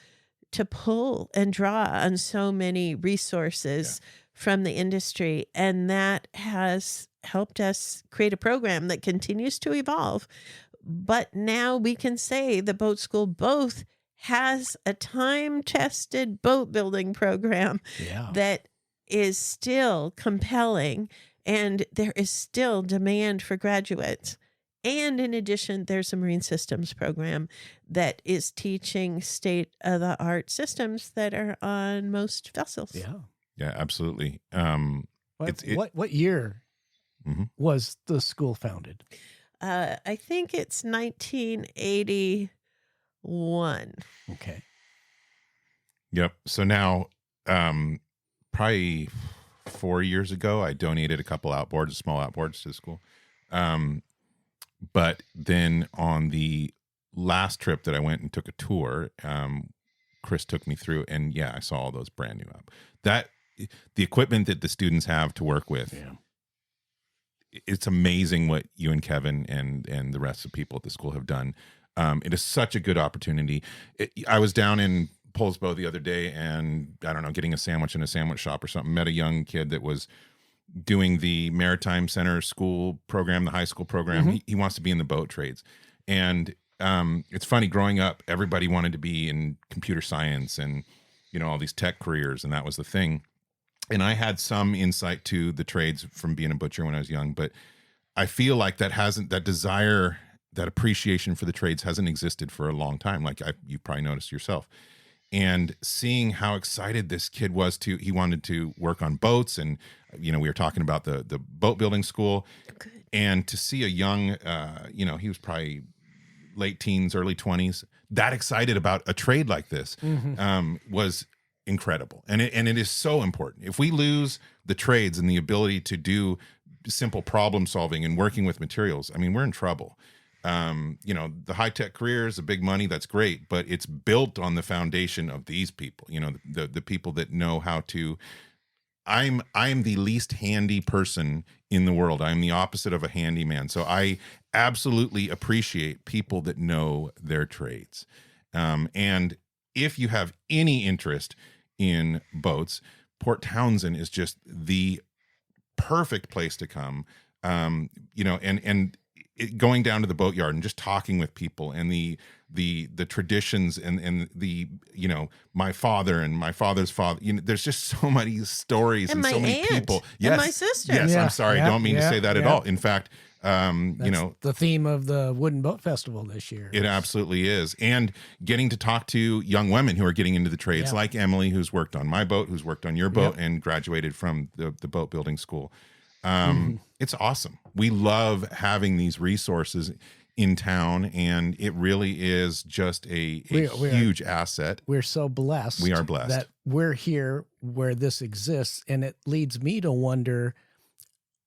to pull and draw on so many resources from the industry. And that has helped us create a program that continues to evolve. But now we can say the boat school both has a time-tested boat building program that is still compelling, and there is still demand for graduates. And in addition, there's a marine systems program that is teaching state-of-the-art systems that are on most vessels. Yeah. Yeah, absolutely. What year was the school founded? I think it's 1981. Okay. Yep. So now, probably 4 years ago, I donated a couple outboards, small outboards to the school. But then on the last trip that I went and took a tour, Chris took me through, and I saw all those brand new up. The equipment that the students have to work with it's amazing what you and Kevin and the rest of the people at the school have done. It is such a good opportunity. I was down in Poulsbo the other day, and I don't know, getting a sandwich in a sandwich shop or something, met a young kid that was doing the Maritime Center school program, the high school program. He wants to be in the boat trades. And it's funny, growing up, everybody wanted to be in computer science and, you know, all these tech careers, and that was the thing. And I had some insight to the trades from being a butcher when I was young, but I feel like that desire, that appreciation for the trades hasn't existed for a long time. Like you probably noticed yourself. And seeing how excited this kid was he wanted to work on boats. And, you know, we were talking about the boat building school. Good. And to see a young, you know, he was probably late teens, early 20s, that excited about a trade like this was incredible. And it is so important. If we lose the trades and the ability to do simple problem solving and working with materials, I mean, we're in trouble. You know, the high-tech careers, the big money, that's great, but it's built on the foundation of these people, you know, the people that know how to. I'm the least handy person in the world. I'm the opposite of a handyman. So I absolutely appreciate people that know their trades. And if you have any interest in boats, Port Townsend is just the perfect place to come. You know, and going down to the boatyard and just talking with people and the traditions and the, you know, my father and my father's father, you know, there's just so many stories and so many people. Yes. And my sister. Yes. Yeah. I'm sorry. Yeah. Don't mean to say that at all. In fact, you know, the theme of the Wooden Boat Festival this year. It absolutely is. And getting to talk to young women who are getting into the trades, like Emily, who's worked on my boat, who's worked on your boat and graduated from the boat building school. It's awesome. We love having these resources in town, and it really is just a huge asset. We're so blessed. We are blessed that we're here where this exists. And it leads me to wonder,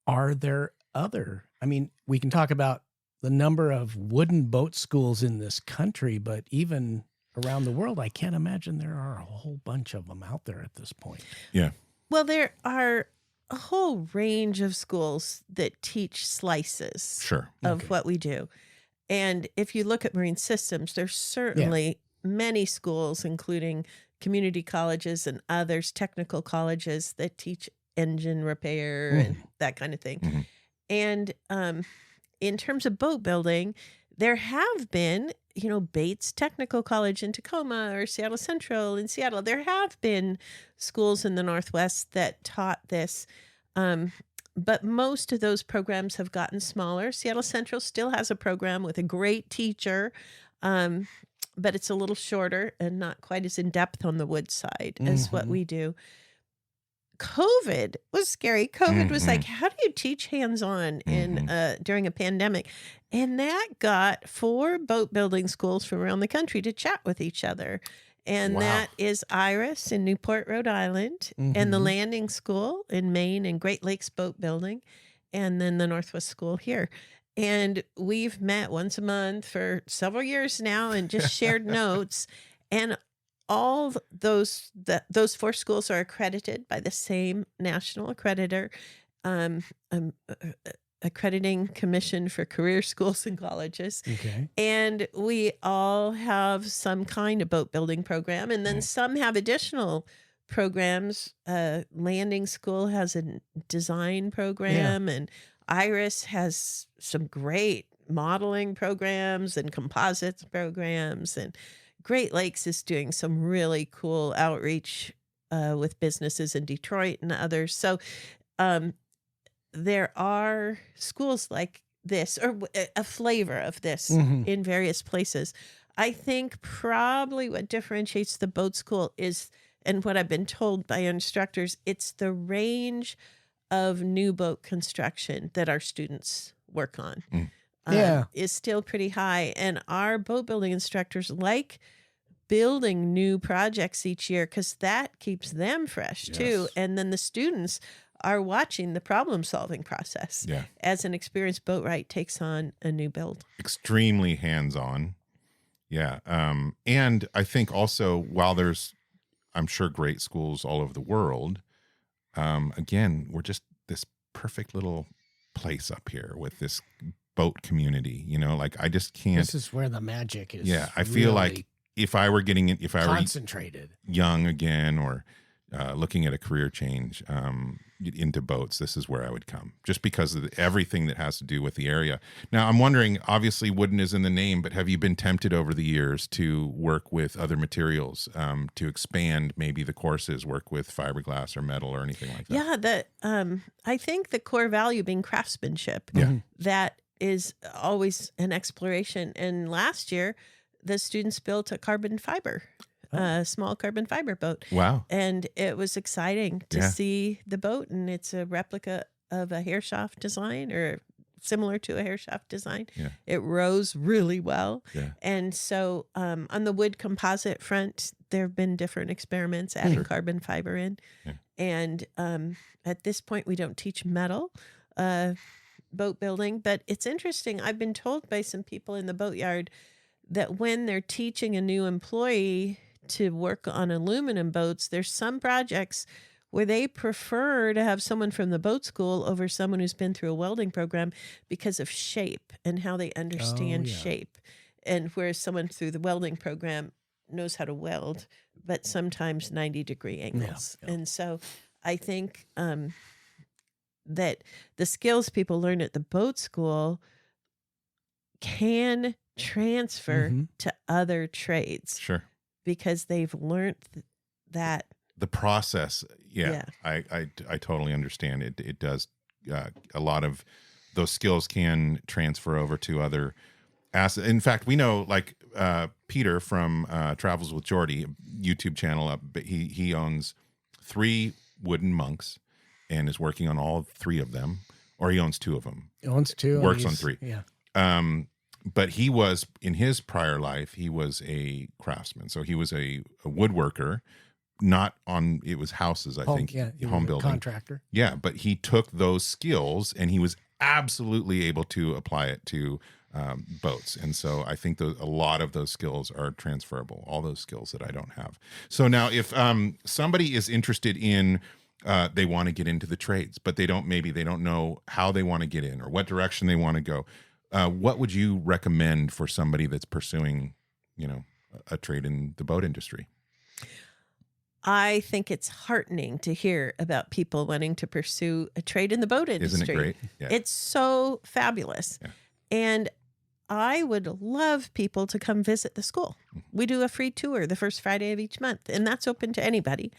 are there other, I mean, we can talk about the number of wooden boat schools in this country, but even around the world, I can't imagine there are a whole bunch of them out there at this point. Yeah. Well, there are a whole range of schools that teach slices of what we do. And if you look at marine systems, there's certainly many schools, including community colleges and others, technical colleges that teach engine repair and that kind of thing. And in terms of boat building, there have been, you know, Bates Technical College in Tacoma or Seattle Central in Seattle. There have been schools in the Northwest that taught this. But most of those programs have gotten smaller. Seattle Central still has a program with a great teacher, but it's a little shorter and not quite as in-depth on the wood side as what we do. COVID was scary. COVID was like, how do you teach hands-on during a pandemic? And that got 4 boat building schools from around the country to chat with each other. And that is Iris in Newport, Rhode Island, and the Landing School in Maine and Great Lakes Boat Building, and then the Northwest School here. And we've met once a month for several years now and just shared notes. And all those 4 schools are accredited by the same national accreditor, accrediting commission for career schools and colleges. Okay. And we all have some kind of boat building program. And then some have additional programs. Landing School has a design program and Iris has some great modeling programs and composites programs, and Great Lakes is doing some really cool outreach with businesses in Detroit and others. So there are schools like this, or a flavor of this in various places. I think probably what differentiates the boat school is, and what I've been told by instructors, it's the range of new boat construction that our students work on. Is still pretty high. And our boat building instructors like building new projects each year because that keeps them fresh too. And then the students are watching the problem solving process as an experienced boatwright takes on a new build. Extremely hands-on. Yeah. And I think also, while there's, I'm sure, great schools all over the world, again, we're just this perfect little place up here with this boat community. You know, like I just can't. This is where the magic is. Yeah, I feel like if I were concentrated, young again, or looking at a career change into boats, this is where I would come, just because of everything that has to do with the area. Now, I'm wondering, obviously wooden is in the name, but have you been tempted over the years to work with other materials, to expand maybe the courses, work with fiberglass or metal or anything like that? Yeah, I think the core value being craftsmanship. Yeah. That is always an exploration. And last year, the students built a small carbon fiber boat. Wow. And it was exciting to see the boat. And it's a replica of a hair shaft design, or similar to a hair shaft design. Yeah. It rows really well. Yeah. And so on the wood composite front, there have been different experiments adding carbon fiber in. Yeah. And at this point, we don't teach metal boat building. But it's interesting. I've been told by some people in the boatyard that when they're teaching a new employee to work on aluminum boats, there's some projects where they prefer to have someone from the boat school over someone who's been through a welding program because of shape and how they understand shape. And whereas someone through the welding program knows how to weld, but sometimes 90-degree angles. Yeah. And so I think that the skills people learn at the boat school can transfer to other trades. Sure. Because they've learned that the process. Yeah. I totally understand it. It does. A lot of those skills can transfer over to other assets. In fact, we know, like Peter from Travels with Jordy YouTube channel up, but he owns 3 wooden monks and is working on all 3 of them, or he owns 2 of them. He owns 2. Works on 3. Yeah. But he was, in his prior life, he was a craftsman. So he was a woodworker, it was houses, I think, home building. Contractor. Yeah, but he took those skills and he was absolutely able to apply it to boats. And so I think a lot of those skills are transferable, all those skills that I don't have. So now if somebody is interested in, they want to get into the trades, but they don't know how they want to get in or what direction they want to go. What would you recommend for somebody that's pursuing, a trade in the boat industry? I think it's heartening to hear about people wanting to pursue a trade in the boat industry. Isn't it great? Yeah. It's so fabulous. Yeah. And I would love people to come visit the school. We do a free tour the first Friday of each month, and that's open to anybody.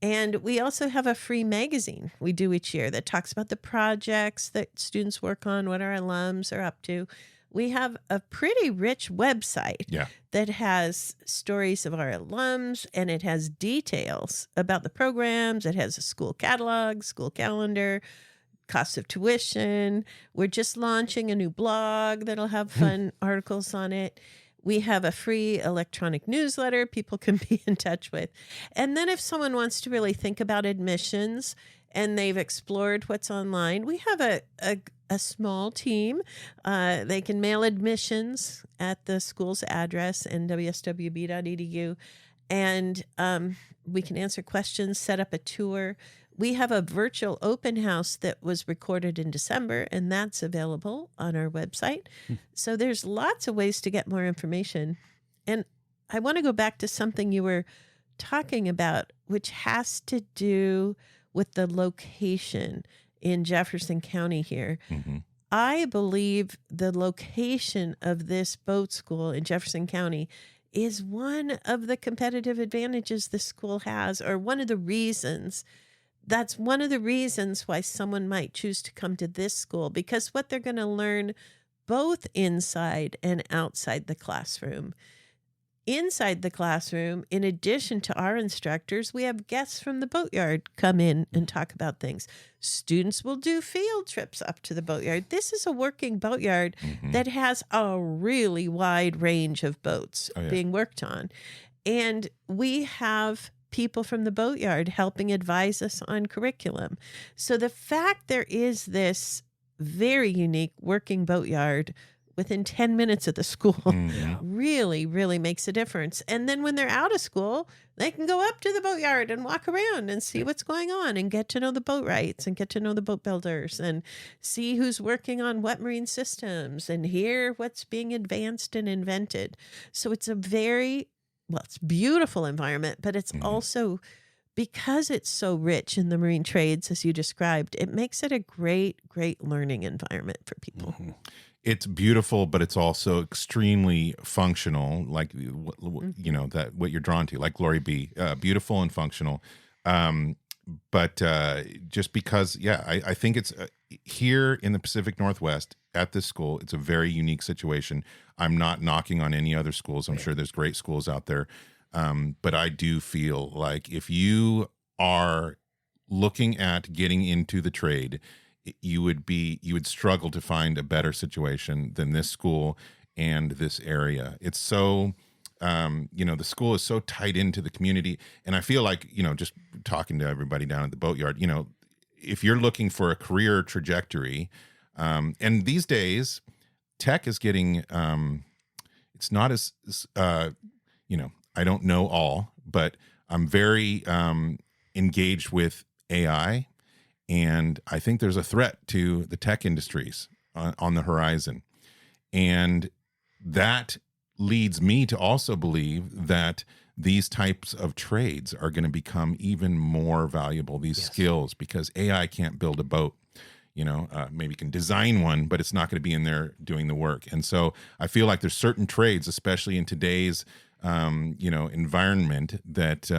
And we also have a free magazine we do each year that talks about the projects that students work on, what our alums are up to. We have a pretty rich website that has stories of our alums, and it has details about the programs. It has a school catalog, school calendar, cost of tuition. We're just launching a new blog that'll have fun articles on it. We have a free electronic newsletter people can be in touch with. And then if someone wants to really think about admissions and they've explored what's online, we have a small team. They can mail admissions at the school's address, nwswb.edu, and we can answer questions, set up a tour. We have a virtual open house that was recorded in December, and that's available on our website. So there's lots of ways to get more information. And I want to go back to something you were talking about, which has to do with the location in Jefferson County here. I believe the location of this boat school in Jefferson County is one of the competitive advantages the school has, or one of the reasons. That's one of the reasons why someone might choose to come to this school, because what they're going to learn both inside and outside the classroom. Inside the classroom, in addition to our instructors, we have guests from the boatyard come in and talk about things. Students will do field trips up to the boatyard. This is a working boatyard that has a really wide range of boats being worked on. And we have people from the boatyard helping advise us on curriculum. So the fact there is this very unique working boatyard within 10 minutes of the school really, really makes a difference. And then when they're out of school, they can go up to the boatyard and walk around and see what's going on and get to know the boat rights and get to know the boat builders and see who's working on what marine systems and hear what's being advanced and invented. So it's a it's beautiful environment, but it's also, because it's so rich in the marine trades, as you described, it makes it a great, great learning environment for people. It's beautiful, but it's also extremely functional, like, you know, that what you're drawn to, like Glory B, beautiful and functional. But just because, I think it's here in the Pacific Northwest at this school, it's a very unique situation. I'm not knocking on any other schools. I'm sure there's great schools out there. But I do feel like if you are looking at getting into the trade, you would struggle to find a better situation than this school and this area. It's so, you know, the school is so tied into the community. And I feel like, you know, just talking to everybody down at the boatyard, you know, if you're looking for a career trajectory, and these days tech is getting, it's not as, you know, I don't know all, but I'm very engaged with AI. And I think there's a threat to the tech industries on the horizon. And that leads me to also believe that these types of trades are going to become even more valuable, these skills, because AI can't build a boat. You know, maybe can design one, but it's not going to be in there doing the work. And so I feel like there's certain trades, especially in today's you know, environment, that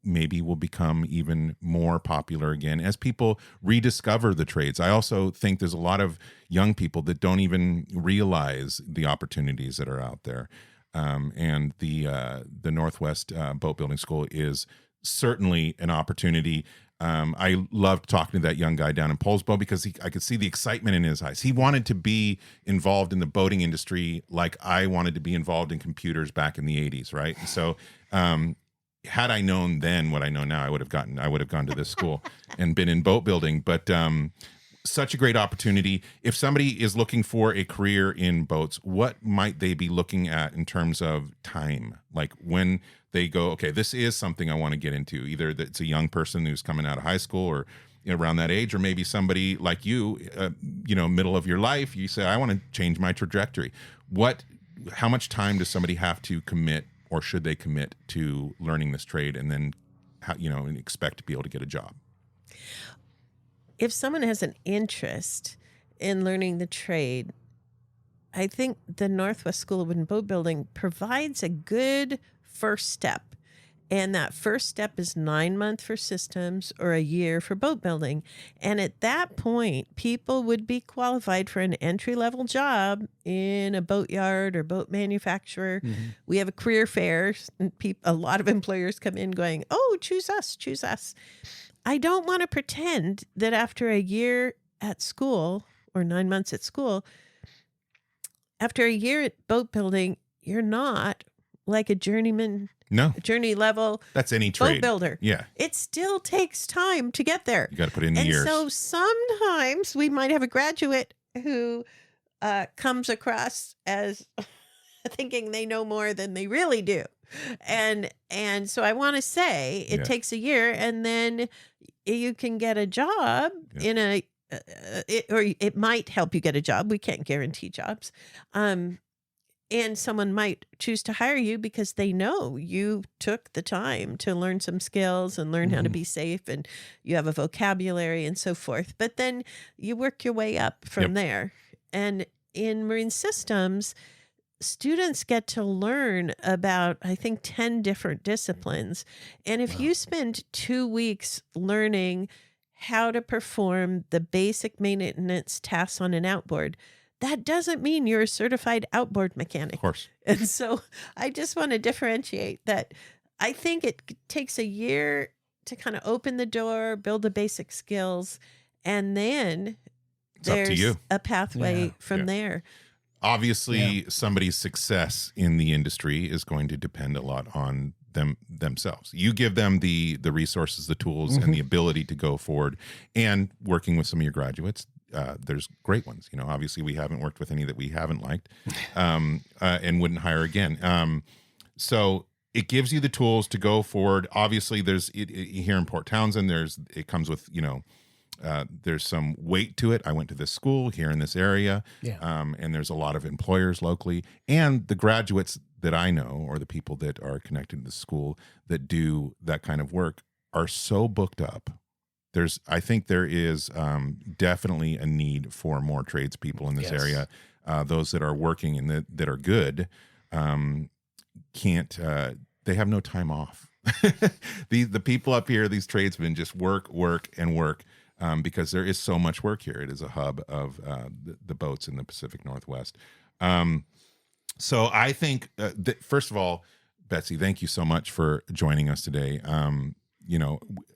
maybe will become even more popular again as people rediscover the trades. I also think there's a lot of young people that don't even realize the opportunities that are out there. And the Northwest Boat Building School is certainly an opportunity. I loved talking to that young guy down in Polsbo because I could see the excitement in his eyes. He wanted to be involved in the boating industry like I wanted to be involved in computers back in the 80s, right? So had I known then what I know now, I would have gone to this school and been in boat building. But such a great opportunity. If somebody is looking for a career in boats, what might they be looking at in terms of time? Like when they go, okay, this is something I want to get into. Either that it's a young person who's coming out of high school or, you know, around that age, or maybe somebody like you, you know, middle of your life, you say, I want to change my trajectory. How much time does somebody have to commit, or should they commit to learning this trade and then, you know, and expect to be able to get a job? If someone has an interest in learning the trade, I think the Northwest School of Wood and Boat Building provides a good first step. And that first step is 9 months for systems or a year for boat building. And at that point, people would be qualified for an entry-level job in a boatyard or boat manufacturer. We have a career fair, and a lot of employers come in going, oh, choose us, choose us. I don't want to pretend that after a year at school or 9 months at school, after a year at boat building, you're not like a journeyman, journey level. That's any trade. Boat builder. Yeah. It still takes time to get there. You got to put in the years. And so sometimes we might have a graduate who comes across as thinking they know more than they really do. And so I want to say it takes a year, and then you can get a job in a, or it might help you get a job. We can't guarantee jobs. And someone might choose to hire you because they know you took the time to learn some skills and learn how to be safe, and you have a vocabulary and so forth. But then you work your way up from there. And in marine systems, students get to learn about, I think, 10 different disciplines. And if you spend 2 weeks learning how to perform the basic maintenance tasks on an outboard, that doesn't mean you're a certified outboard mechanic. Of course. And so I just want to differentiate that. I think it takes a year to kind of open the door, build the basic skills, and then there's a pathway from there. Obviously, somebody's success in the industry is going to depend a lot on themselves. You give them the resources, the tools, and the ability to go forward. And working with some of your graduates, there's great ones. Obviously we haven't worked with any that we haven't liked, and wouldn't hire again. So it gives you the tools to go forward. Obviously there's here in Port Townsend, it comes with, there's some weight to it. I went to this school here in this area, and there's a lot of employers locally, and the graduates that I know, or the people that are connected to the school that do that kind of work, are so booked up. I think there is definitely a need for more tradespeople in this area. Those that are working and that are good they have no time off. The people up here, these tradesmen, just work, and work. Because there is so much work here. It is a hub of the boats in the Pacific Northwest. So I think, first of all, Betsy, thank you so much for joining us today.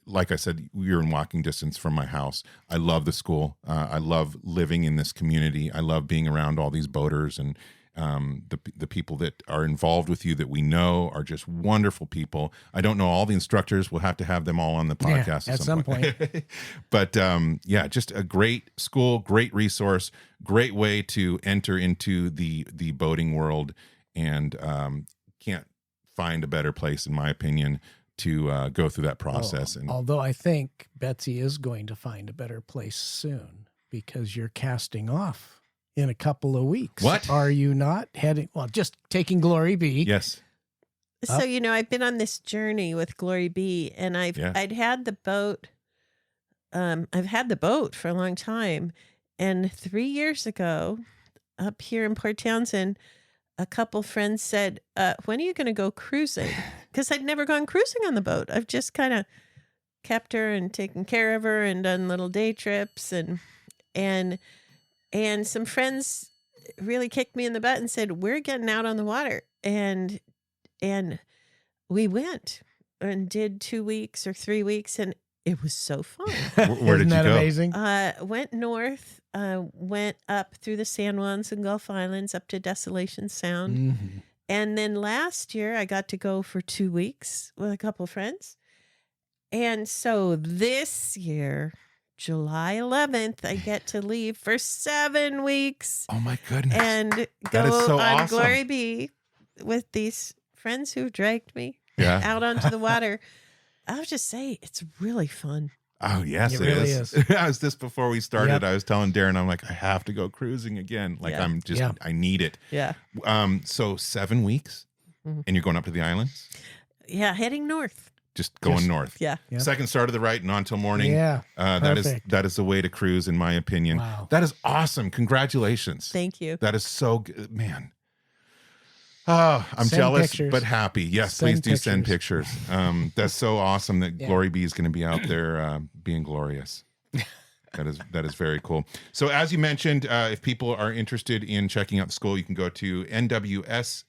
Like I said, you're in walking distance from my house. I love the school. I love living in this community. I love being around all these boaters, and the people that are involved with you that we know are just wonderful people. I don't know all the instructors. We'll have to have them all on the podcast at some point. But just a great school, great resource, great way to enter into the boating world, and can't find a better place, in my opinion, to go through that process. Although I think Betsy is going to find a better place soon, because you're casting off in a couple of weeks. What? Are you not heading? Well, just taking Glory B. Yes. So, I've been on this journey with Glory B, and I'd had the boat. I've had the boat for a long time. And 3 years ago, up here in Port Townsend, a couple friends said, when are you going to go cruising? Because I'd never gone cruising on the boat. I've just kind of kept her and taken care of her and done little day trips, and some friends really kicked me in the butt and said, we're getting out on the water. And we went and did 2 weeks or 3 weeks, and it was so fun. Where did you go? Amazing? Went north, went up through the San Juans and Gulf Islands up to Desolation Sound. Mm-hmm. And then last year I got to go for 2 weeks with a couple of friends. And so this year, July 11th, I get to leave for 7 weeks. Oh my goodness. And go is so on awesome. Glory B with these friends who dragged me out onto the water. I'll just say it's really fun. Oh, yes, It it really is. is. I was just before we started, Yep. I was telling Darren, I'm like, I have to go cruising again. Like, Yeah. I need it. Yeah. So 7 weeks, Mhm. and you're going up to the islands? Yeah, heading north. Just going north. Yeah. Yep. Second start of the right and on till morning. Yeah. That is the way to cruise, in my opinion. Wow. That is awesome. Congratulations. Thank you. That is so good, man. Oh, I'm Send jealous, pictures. but happy. Yes, Send please do send pictures. pictures. That's so awesome that Yeah. Glory B is going to be out there being glorious. That is very cool. So as you mentioned, if people are interested in checking out the school, you can go to nwswb.edu.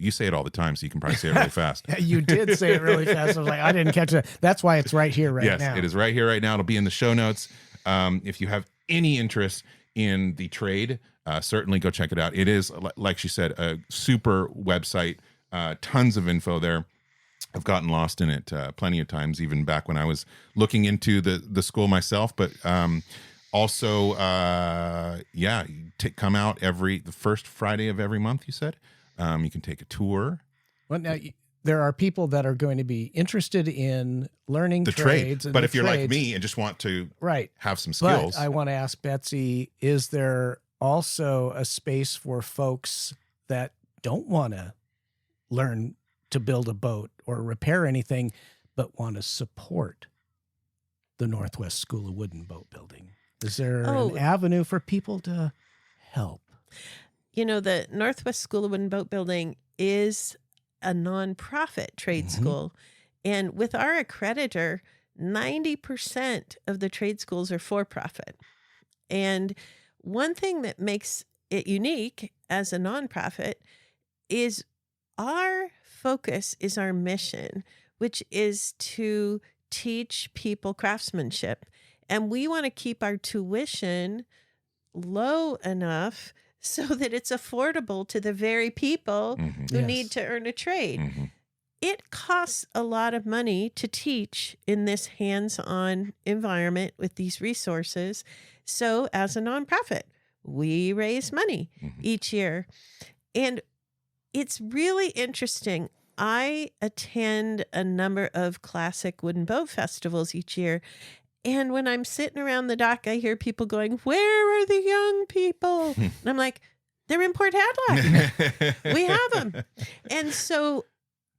You say it all the time, so you can probably say it really fast. You did say it really fast. I was like, I didn't catch it. That's why it's right here, right Yes, now. it is right here, right now. It'll be in the show notes. If you have any interest in the trade, certainly go check it out. It is, like she said, a super website, tons of info there. I've gotten lost in it plenty of times, even back when I was looking into the school myself. But also, come out the first Friday of every month, you said. You can take a tour. Well, now, there are people that are going to be interested in learning The trades. trade. But if you're like me and just want to have some skills. But I want to ask Betsy, is there also a space for folks that don't want to learn to build a boat or repair anything, but want to support the Northwest School of Wooden Boat Building? Is there an avenue for people to help? The Northwest School of Wooden Boat Building is a nonprofit trade school. And with our accreditor, 90% of the trade schools are for-profit. And one thing that makes it unique as a nonprofit is our focus is our mission, which is to teach people craftsmanship. And we want to keep our tuition low enough so that it's affordable to the very people who need to earn a trade. it costs a lot of money to teach in this hands-on environment with these resources. So as a nonprofit, we raise money each year. And it's really interesting. I attend a number of classic wooden boat festivals each year. And when I'm sitting around the dock, I hear people going, "Where are the young people?" And I'm like, "They're in Port Hadlock. We have them." And so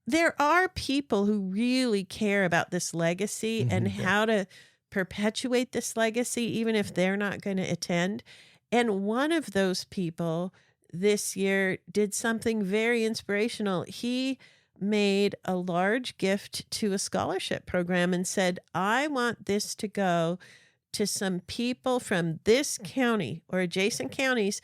there are people who really care about this legacy and how to perpetuate this legacy, even if they're not going to attend. And one of those people this year did something very inspirational. He made a large gift to a scholarship program and said, "I want this to go to some people from this county or adjacent counties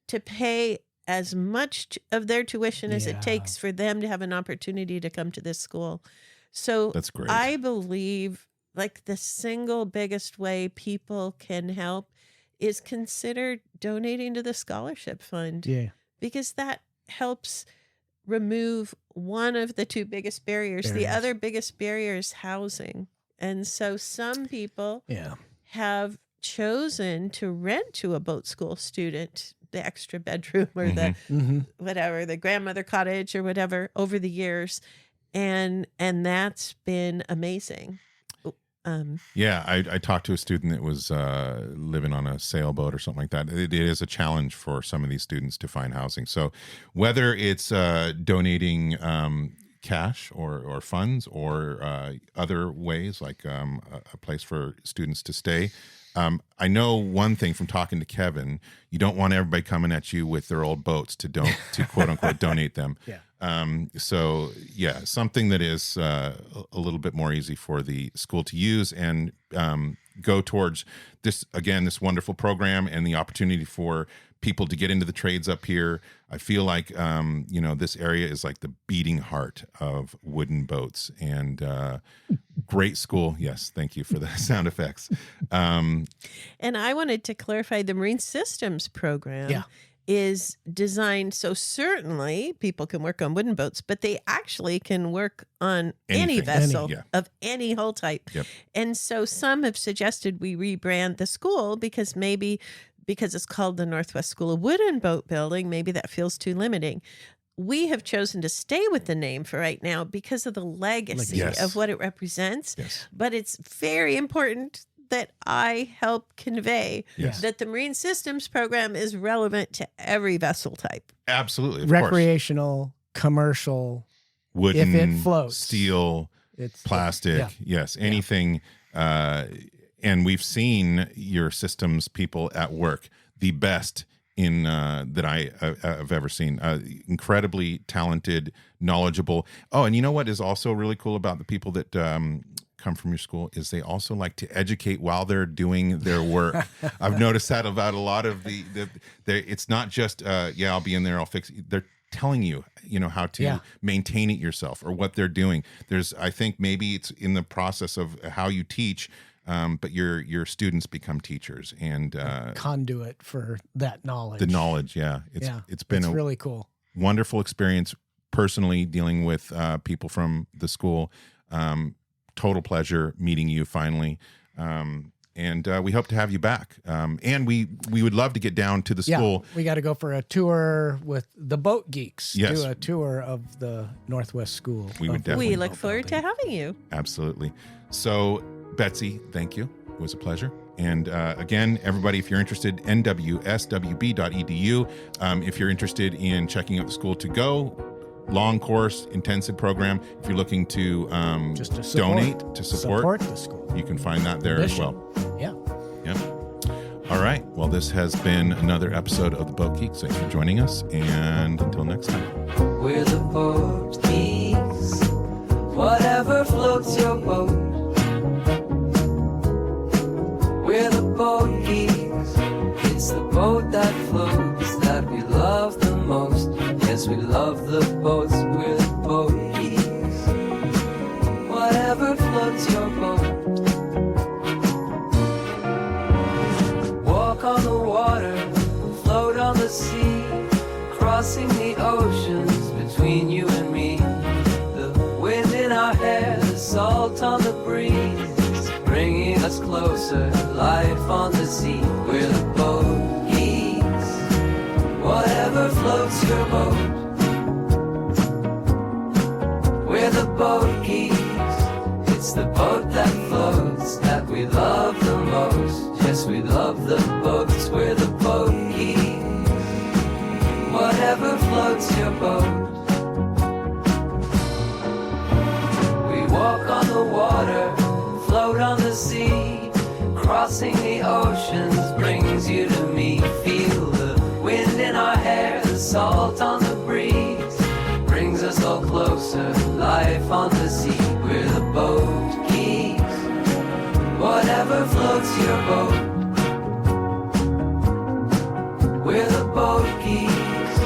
to pay as much of their tuition as it takes for them to have an opportunity to come to this school." So that's great. I believe like the single biggest way people can help is consider donating to the scholarship fund. Yeah. Because that helps remove one of the two biggest barriers. The other biggest barrier is housing. And so some people have chosen to rent to a boat school student the extra bedroom or the whatever, the grandmother cottage or whatever over the years. And that's been amazing. I talked to a student that was living on a sailboat or something like that. It is a challenge for some of these students to find housing. So whether it's donating cash or funds or other ways like a place for students to stay, I know one thing from talking to Kevin: you don't want everybody coming at you with their old boats to quote unquote donate them. Something that is a little bit more easy for the school to use and go towards this wonderful program and the opportunity for people to get into the trades up here. I feel like, this area is like the beating heart of wooden boats, and great school. Yes. Thank you for the sound effects. And I wanted to clarify the Marine Systems program is designed so certainly people can work on wooden boats, but they actually can work on any vessel of any hull type. And so some have suggested we rebrand the school because it's called the Northwest School of Wooden Boat Building, maybe that feels too limiting. We have chosen to stay with the name for right now because of the legacy of what it represents. But it's very important that I help convey that the Marine Systems program is relevant to every vessel type. Absolutely. Recreational, commercial, wooden, if it floats, steel, plastic. Anything. And we've seen your systems people at work, the best in that I have ever seen. Incredibly talented, knowledgeable. Oh, and you know what is also really cool about the people that come from your school is they also like to educate while they're doing their work. I've noticed that about a lot of the it's not just I'll be in there, I'll fix it. They're telling you how to maintain it yourself or what they're doing. I think maybe it's in the process of how you teach, but your students become teachers and conduit for that knowledge. The knowledge, it's been a really cool, wonderful experience personally dealing with people from the school. Total pleasure meeting you finally. And we hope to have you back. And we would love to get down to the school. We got to go for a tour with the Boat Geeks. Yes. Do a tour of the Northwest School. We would definitely. We look forward to having you. Absolutely. So, Betsy, thank you. It was a pleasure. And again, everybody, if you're interested, nwswb.edu. If you're interested in checking out the school to go, long course, intensive program. If you're looking to just to donate, to support the school, you can find that there as well. Yeah. All right. Well, this has been another episode of the Boat Geeks. Thanks for joining us. And until next time. We're the Boat Geeks. Whatever floats your boat. We're the Boat Geeks. It's the boat that floats that we love the most. Yes, we love the boats. We're the Boat Geeks. Whatever floats your boat. Walk on the water, float on the sea, crossing the oceans between you and me. The salt on the breeze, bringing us closer, life on the sea. We're the boat geeks, whatever floats your boat. We're the boat geeks, it's the boat that floats that we love the most. Yes, we love the boats, we're the boat geeks, whatever floats your boat. Walk on the water, float on the sea, crossing the oceans brings you to me. Feel the wind in our hair, the salt on the breeze, brings us all closer, life on the sea. We're the boat geeks, whatever floats your boat. We're the boat geeks,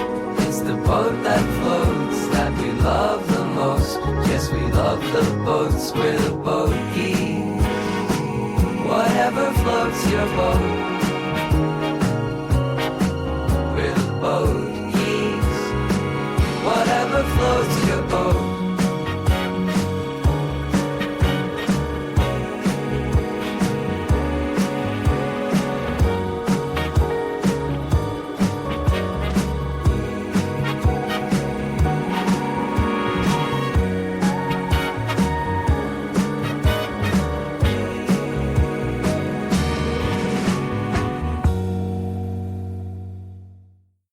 it's the boat that floats that we love the most. Yes, we love the boats, we're the boat geeks, whatever floats your boat.